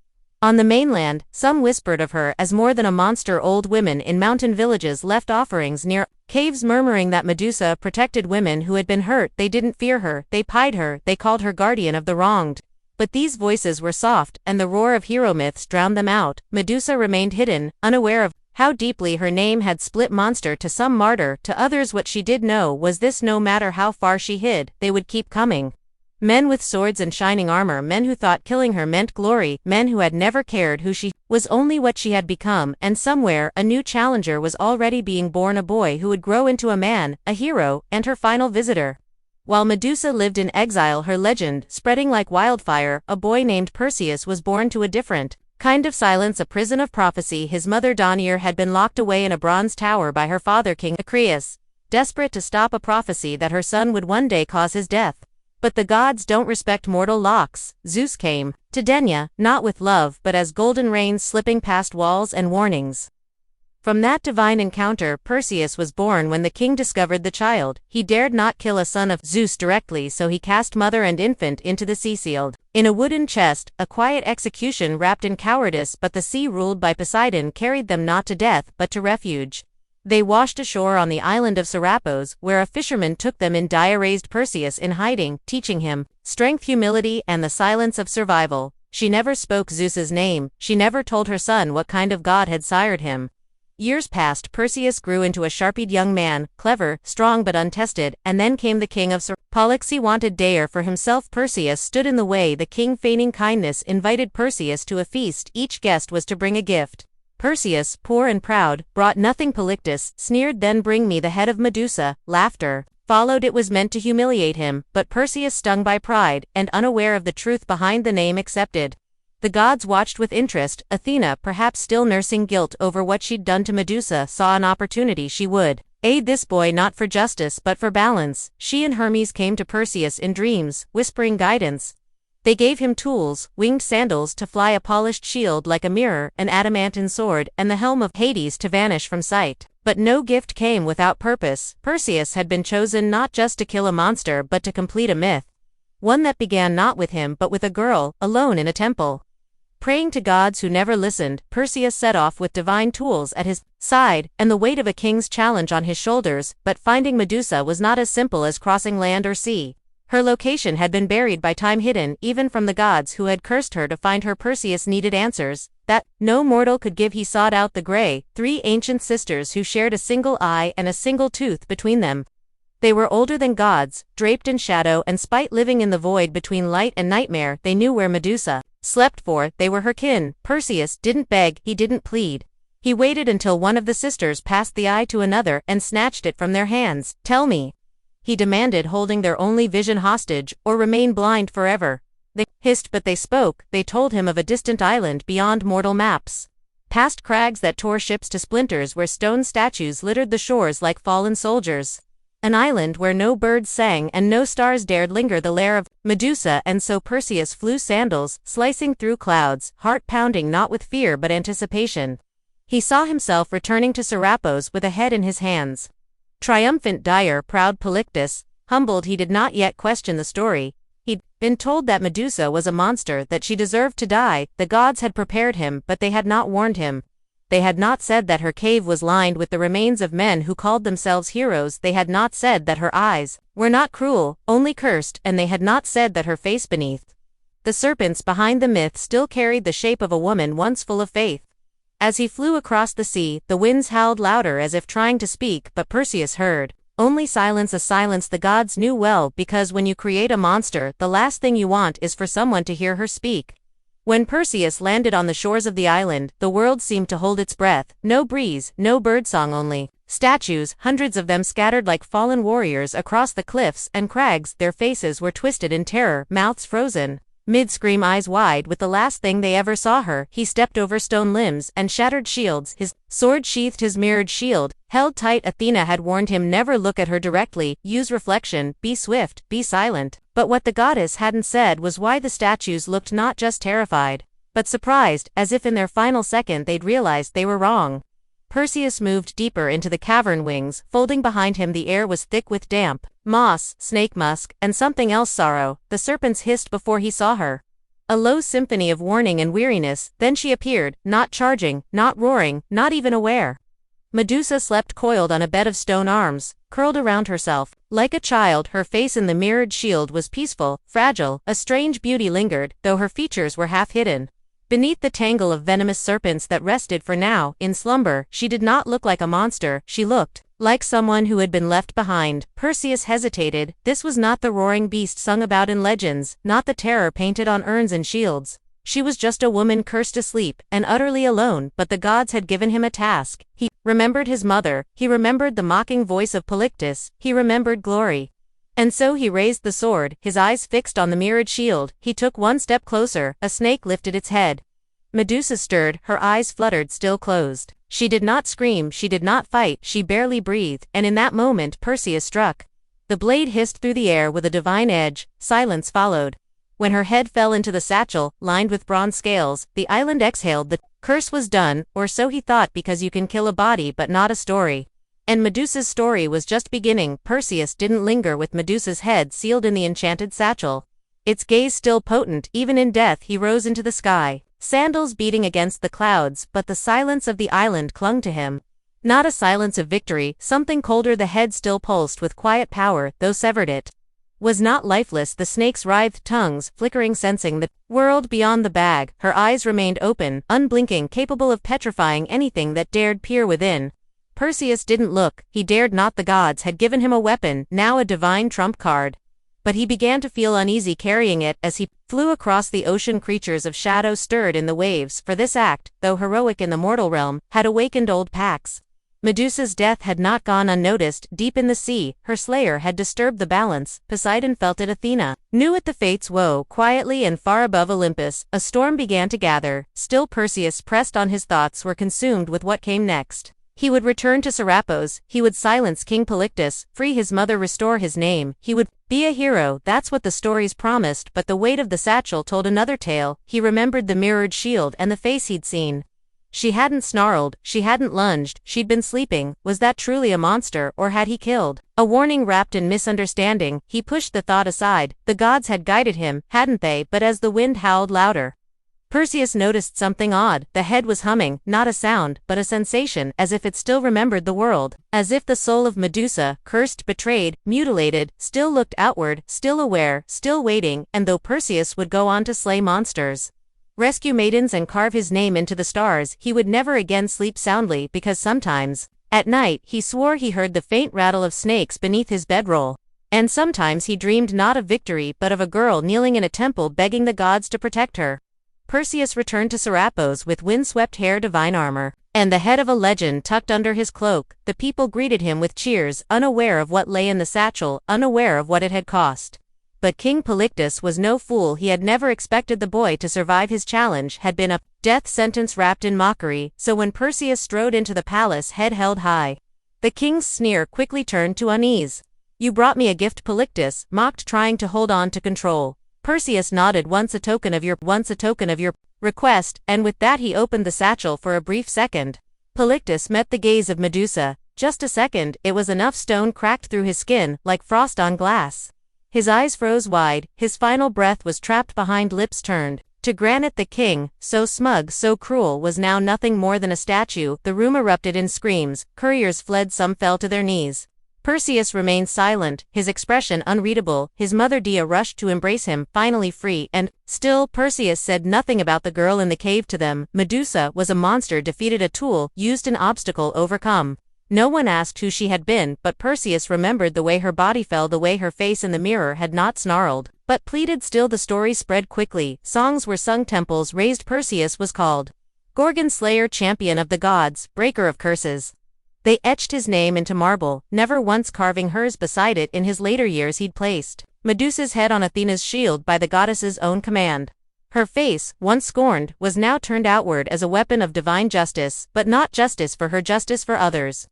Speaker 1: On the mainland, some whispered of her as more than a monster. Old women in mountain villages left offerings near caves murmuring that Medusa protected women who had been hurt. They didn't fear her, they pied her, they called her guardian of the wronged. But these voices were soft, and the roar of hero myths drowned them out. Medusa remained hidden, unaware of how deeply her name had split. Monster to some, martyr to others. What she did know was this: no matter how far she hid, they would keep coming. Men with swords and shining armor, men who thought killing her meant glory, men who had never cared who she was, only what she had become. And somewhere, a new challenger was already being born, a boy who would grow into a man, a hero, and her final visitor. While Medusa lived in exile, her legend, spreading like wildfire, a boy named Perseus was born to a different kind of silence, a prison of prophecy. His mother Danae had been locked away in a bronze tower by her father King Acreus, desperate to stop a prophecy that her son would one day cause his death. But the gods don't respect mortal locks. Zeus came to Denia, not with love but as golden rains slipping past walls and warnings. From that divine encounter, Perseus was born. When the king discovered the child, he dared not kill a son of Zeus directly, so he cast mother and infant into the sea, sealed in a wooden chest, a quiet execution wrapped in cowardice. But the sea, ruled by Poseidon, carried them not to death but to refuge. They washed ashore on the island of Serapos, where a fisherman took them in. Dia raised Perseus in hiding, teaching him strength, humility, and the silence of survival. She never spoke Zeus's name, she never told her son what kind of god had sired him. Years passed. Perseus grew into a sharp-eyed young man, clever, strong but untested, and then came the king of Polyx. He wanted Dare for himself. Perseus stood in the way. The king, feigning kindness, invited Perseus to a feast. Each guest was to bring a gift. Perseus, poor and proud, brought nothing. Polyctus sneered, then bring me the head of Medusa. Laughter followed. It was meant to humiliate him, but Perseus, stung by pride, and unaware of the truth behind the name, accepted. The gods watched with interest. Athena, perhaps still nursing guilt over what she'd done to Medusa, saw an opportunity. She would aid this boy not for justice but for balance. She and Hermes came to Perseus in dreams, whispering guidance. They gave him tools, winged sandals to fly, a polished shield like a mirror, an adamantine sword, and the helm of Hades to vanish from sight. But no gift came without purpose. Perseus had been chosen not just to kill a monster but to complete a myth. One that began not with him but with a girl, alone in a temple. Praying to gods who never listened, Perseus set off with divine tools at his side and the weight of a king's challenge on his shoulders. But finding Medusa was not as simple as crossing land or sea. Her location had been buried by time, hidden even from the gods who had cursed her. To find her, Perseus needed answers that no mortal could give. He sought out the Grey, three ancient sisters who shared a single eye and a single tooth between them. They were older than gods, draped in shadow and spite, living in the void between light and nightmare. They knew where Medusa slept, for they were her kin. Perseus didn't beg, he didn't plead. He waited until one of the sisters passed the eye to another and snatched it from their hands. Tell me, he demanded, holding their only vision hostage, or remain blind forever. They hissed, but they spoke. They told him of a distant island beyond mortal maps. Past crags that tore ships to splinters, where stone statues littered the shores like fallen soldiers. An island where no birds sang and no stars dared linger, the lair of Medusa. And so Perseus flew, sandals slicing through clouds, heart pounding not with fear but anticipation. He saw himself returning to Serapos with a head in his hands. Triumphant, Dire, proud. Polyctus, humbled. He did not yet question the story. He'd been told that Medusa was a monster, that she deserved to die. The gods had prepared him, but they had not warned him. They had not said that her cave was lined with the remains of men who called themselves heroes. They had not said that her eyes were not cruel, only cursed, and they had not said that her face beneath The serpents behind the myth still carried the shape of a woman once full of faith. As he flew across the sea, the winds howled louder as if trying to speak, but Perseus heard only silence, a silence the gods knew well, because when you create a monster, the last thing you want is for someone to hear her speak. When Perseus landed on the shores of the island, the world seemed to hold its breath. No breeze, no birdsong, only statues, hundreds of them scattered like fallen warriors across the cliffs and crags. Their faces were twisted in terror, mouths frozen, mid-scream, eyes wide with the last thing they ever saw her. He stepped over stone limbs and shattered shields, his sword sheathed, his mirrored shield held tight. Athena had warned him never look at her directly, use reflection, be swift, be silent. But what the goddess hadn't said was why the statues looked not just terrified, but surprised, as if in their final second they'd realized they were wrong. Perseus moved deeper into the cavern, wings folding behind him. The air was thick with damp moss, snake musk, and something else, sorrow. The serpents hissed before he saw her, a low symphony of warning and weariness. Then she appeared, not charging, not roaring, not even aware. Medusa slept coiled on a bed of stone, arms curled around herself. Like a child, her face in the mirrored shield was peaceful, fragile. A strange beauty lingered, though her features were half hidden beneath the tangle of venomous serpents that rested for now in slumber. She did not look like a monster, she looked like someone who had been left behind. Perseus hesitated. This was not the roaring beast sung about in legends, not the terror painted on urns and shields. She was just a woman cursed asleep and utterly alone, but the gods had given him a task. He remembered his mother, he remembered the mocking voice of Polyctus, he remembered glory. And so he raised the sword, his eyes fixed on the mirrored shield. He took one step closer. A snake lifted its head. Medusa stirred, her eyes fluttered, still closed. She did not scream, she did not fight, she barely breathed, and in that moment Perseus struck. The blade hissed through the air with a divine edge. Silence followed. When her head fell into the satchel, lined with bronze scales, the island exhaled. The curse was done, or so he thought, because you can kill a body but not a story. And Medusa's story was just beginning. Perseus didn't linger with Medusa's head sealed in the enchanted satchel. Its gaze still potent, even in death. He rose into the sky, sandals beating against the clouds, but the silence of the island clung to him. Not a silence of victory, something colder. The head still pulsed with quiet power, though severed it was not lifeless. The snake's writhed tongues flickering, sensing the world beyond the bag. Her eyes remained open, unblinking, capable of petrifying anything that dared peer within. Perseus didn't look, he dared not. The gods had given him a weapon, now a divine trump card. But he began to feel uneasy carrying it as he flew across the ocean. Creatures of shadow stirred in the waves, for this act, though heroic in the mortal realm, had awakened old packs. Medusa's death had not gone unnoticed. Deep in the sea, her slayer had disturbed the balance. Poseidon felt it. Athena knew it. The fates woe. Quietly and far above Olympus, a storm began to gather. Still Perseus pressed on. His thoughts were consumed with what came next. He would return to Serapis, he would silence King Polyctus, free his mother, restore his name. He would be a hero. That's what the stories promised, but the weight of the satchel told another tale. He remembered the mirrored shield and the face he'd seen. She hadn't snarled, she hadn't lunged, she'd been sleeping. Was that truly a monster, or had he killed? A warning wrapped in misunderstanding. He pushed the thought aside. The gods had guided him, hadn't they? But as the wind howled louder, Perseus noticed something odd. The head was humming, not a sound, but a sensation, as if it still remembered the world. As if the soul of Medusa, cursed, betrayed, mutilated, still looked outward, still aware, still waiting. And though Perseus would go on to slay monsters, rescue maidens, and carve his name into the stars, he would never again sleep soundly, because sometimes, at night, he swore he heard the faint rattle of snakes beneath his bedroll. And sometimes he dreamed not of victory but of a girl kneeling in a temple begging the gods to protect her. Perseus returned to Serapis with windswept hair, divine armor, and the head of a legend tucked under his cloak. The people greeted him with cheers, unaware of what lay in the satchel, unaware of what it had cost. But King Polyctus was no fool. He had never expected the boy to survive. His challenge had been a death sentence wrapped in mockery. So when Perseus strode into the palace, head held high, the king's sneer quickly turned to unease. "You brought me a gift," Polyctus mocked, trying to hold on to control. Perseus nodded. Once a token of your request, and with that he opened the satchel for a brief second. Polyctus met the gaze of Medusa. Just a second, it was enough. Stone cracked through his skin, like frost on glass. His eyes froze wide, his final breath was trapped behind lips turned to granite. The king, so smug, so cruel, was now nothing more than a statue. The room erupted in screams, couriers fled, some fell to their knees. Perseus remained silent, his expression unreadable. His mother Dia rushed to embrace him, finally free, and, still, Perseus said nothing about the girl in the cave to them. Medusa was a monster defeated, a tool, used an obstacle overcome. No one asked who she had been, but Perseus remembered the way her body fell, the way her face in the mirror had not snarled, but pleaded. Still the story spread quickly, songs were sung, temples raised. Perseus was called Gorgon Slayer, champion of the gods, breaker of curses. They etched his name into marble, never once carving hers beside it. In his later years he'd placed Medusa's head on Athena's shield by the goddess's own command. Her face, once scorned, was now turned outward as a weapon of divine justice, but not justice for her, justice for others.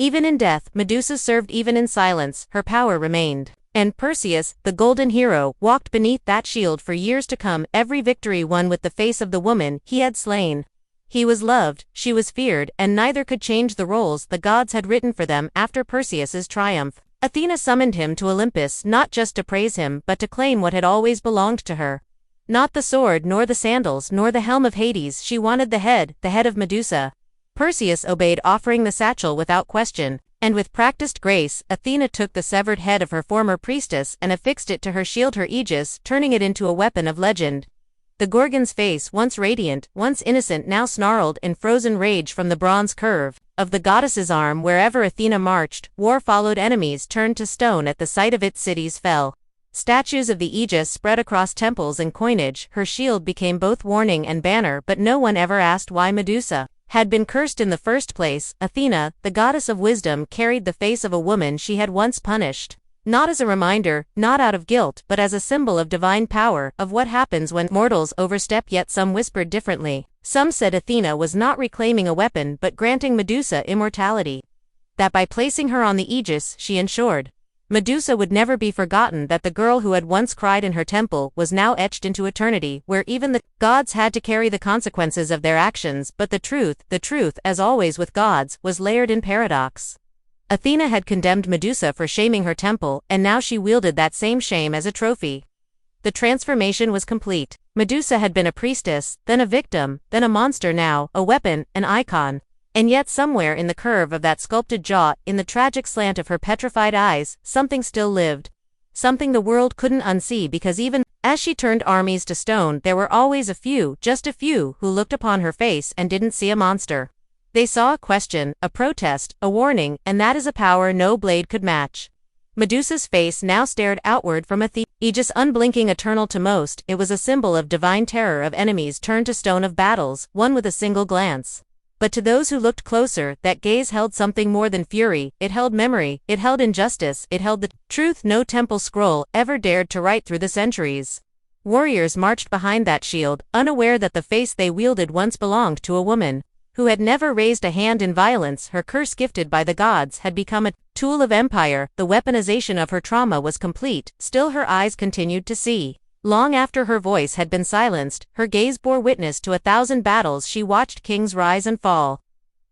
Speaker 1: Even in death, Medusa served. Even in silence, her power remained. And Perseus, the golden hero, walked beneath that shield for years to come, every victory won with the face of the woman he had slain. He was loved, she was feared, and neither could change the roles the gods had written for them. After Perseus's triumph, Athena summoned him to Olympus, not just to praise him but to claim what had always belonged to her. Not the sword, nor the sandals, nor the helm of Hades. She wanted the head of Medusa. Perseus obeyed, offering the satchel without question, and with practiced grace, Athena took the severed head of her former priestess and affixed it to her shield, her aegis, turning it into a weapon of legend. The Gorgon's face, once radiant, once innocent, now snarled in frozen rage from the bronze curve of the goddess's arm. Wherever Athena marched, war followed. Enemies turned to stone at the sight of it. Cities fell. Statues of the aegis spread across temples and coinage. Her shield became both warning and banner, but no one ever asked why Medusa had been cursed in the first place. Athena, the goddess of wisdom, carried the face of a woman she had once punished. Not as a reminder, not out of guilt, but as a symbol of divine power, of what happens when mortals overstep. Yet some whispered differently. Some said Athena was not reclaiming a weapon but granting Medusa immortality. That by placing her on the aegis, she ensured Medusa would never be forgotten, that the girl who had once cried in her temple was now etched into eternity, where even the gods had to carry the consequences of their actions. But the truth, as always with gods, was layered in paradox. Athena had condemned Medusa for shaming her temple, and now she wielded that same shame as a trophy. The transformation was complete. Medusa had been a priestess, then a victim, then a monster, now a weapon, an icon. And yet somewhere in the curve of that sculpted jaw, in the tragic slant of her petrified eyes, something still lived. Something the world couldn't unsee, because even as she turned armies to stone, there were always a few, just a few, who looked upon her face and didn't see a monster. They saw a question, a protest, a warning, and that is a power no blade could match. Medusa's face now stared outward from Athena's aegis, unblinking, eternal to most. It was a symbol of divine terror, of enemies turned to stone, of battles won with a single glance. But to those who looked closer, that gaze held something more than fury. It held memory, it held injustice, it held the truth no temple scroll ever dared to write through the centuries. Warriors marched behind that shield, unaware that the face they wielded once belonged to a woman who had never raised a hand in violence. Her curse, gifted by the gods, had become a tool of empire. The weaponization of her trauma was complete. Still her eyes continued to see. Long after her voice had been silenced, her gaze bore witness to 1,000 battles. She watched kings rise and fall.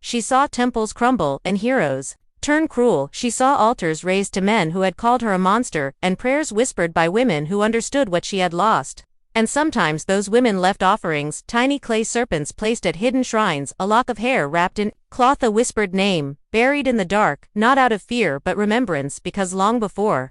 Speaker 1: She saw temples crumble and heroes turn cruel. She saw altars raised to men who had called her a monster, and prayers whispered by women who understood what she had lost. And sometimes those women left offerings, tiny clay serpents placed at hidden shrines, a lock of hair wrapped in cloth, a whispered name, buried in the dark, not out of fear but remembrance, because long before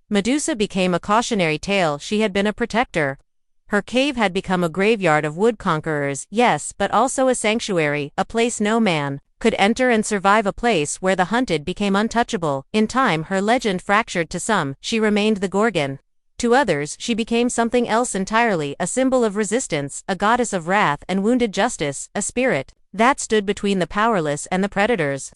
Speaker 1: Medusa became a cautionary tale, she had been a protector. Her cave had become a graveyard of wood conquerors, yes, but also a sanctuary, a place no man could enter and survive, a place where the hunted became untouchable. In time her legend fractured. To some, she remained the Gorgon. To others, she became something else entirely, a symbol of resistance, a goddess of wrath and wounded justice, a spirit that stood between the powerless and the predators.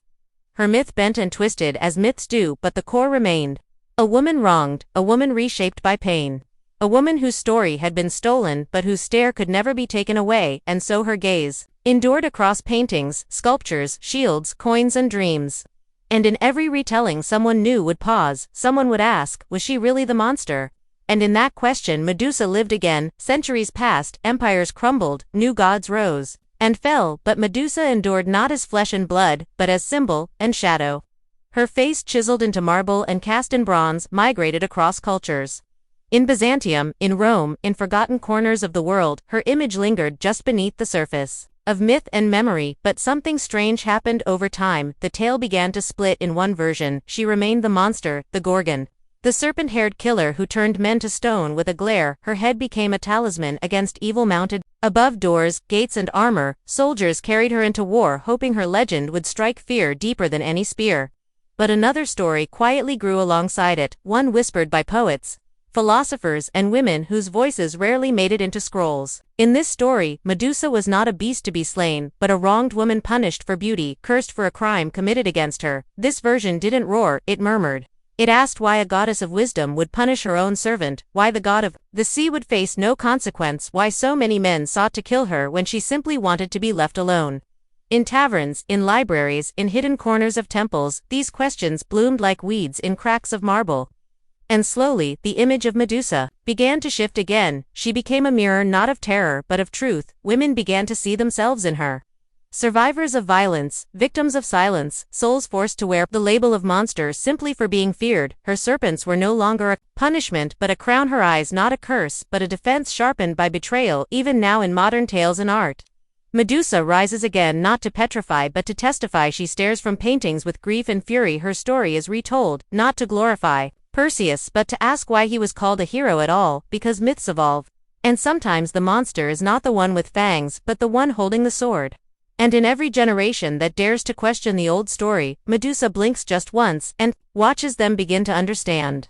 Speaker 1: Her myth bent and twisted as myths do, but the core remained. A woman wronged, a woman reshaped by pain. A woman whose story had been stolen but whose stare could never be taken away, and so her gaze endured across paintings, sculptures, shields, coins and dreams. And in every retelling someone new would pause, someone would ask, was she really the monster? And in that question Medusa lived again. Centuries passed, empires crumbled, new gods rose and fell, but Medusa endured, not as flesh and blood, but as symbol and shadow. Her face, chiseled into marble and cast in bronze, migrated across cultures. In Byzantium, in Rome, in forgotten corners of the world, her image lingered just beneath the surface. of myth and memory, but something strange happened over time. The tale began to split. In one version, she remained the monster, the Gorgon, the serpent-haired killer who turned men to stone with a glare. Her head became a talisman against evil mounted above doors, gates and armor. Soldiers carried her into war, hoping her legend would strike fear deeper than any spear. But another story quietly grew alongside it, one whispered by poets, philosophers, and women whose voices rarely made it into scrolls. In this story, Medusa was not a beast to be slain, but a wronged woman punished for beauty, cursed for a crime committed against her. This version didn't roar, it murmured. It asked why a goddess of wisdom would punish her own servant, why the god of the sea would face no consequence, why so many men sought to kill her when she simply wanted to be left alone. In taverns, in libraries, in hidden corners of temples, these questions bloomed like weeds in cracks of marble. And slowly, the image of Medusa began to shift again. She became a mirror not of terror but of truth. Women began to see themselves in her. Survivors of violence, victims of silence, souls forced to wear the label of monster simply for being feared. Her serpents were no longer a punishment but a crown, her eyes not a curse but a defense sharpened by betrayal. Even now in modern tales and art, Medusa rises again, not to petrify but to testify. She stares from paintings with grief and fury. Her story is retold, not to glorify Perseus but to ask why he was called a hero at all, because myths evolve. And sometimes the monster is not the one with fangs but the one holding the sword. And in every generation that dares to question the old story, Medusa blinks just once and watches them begin to understand.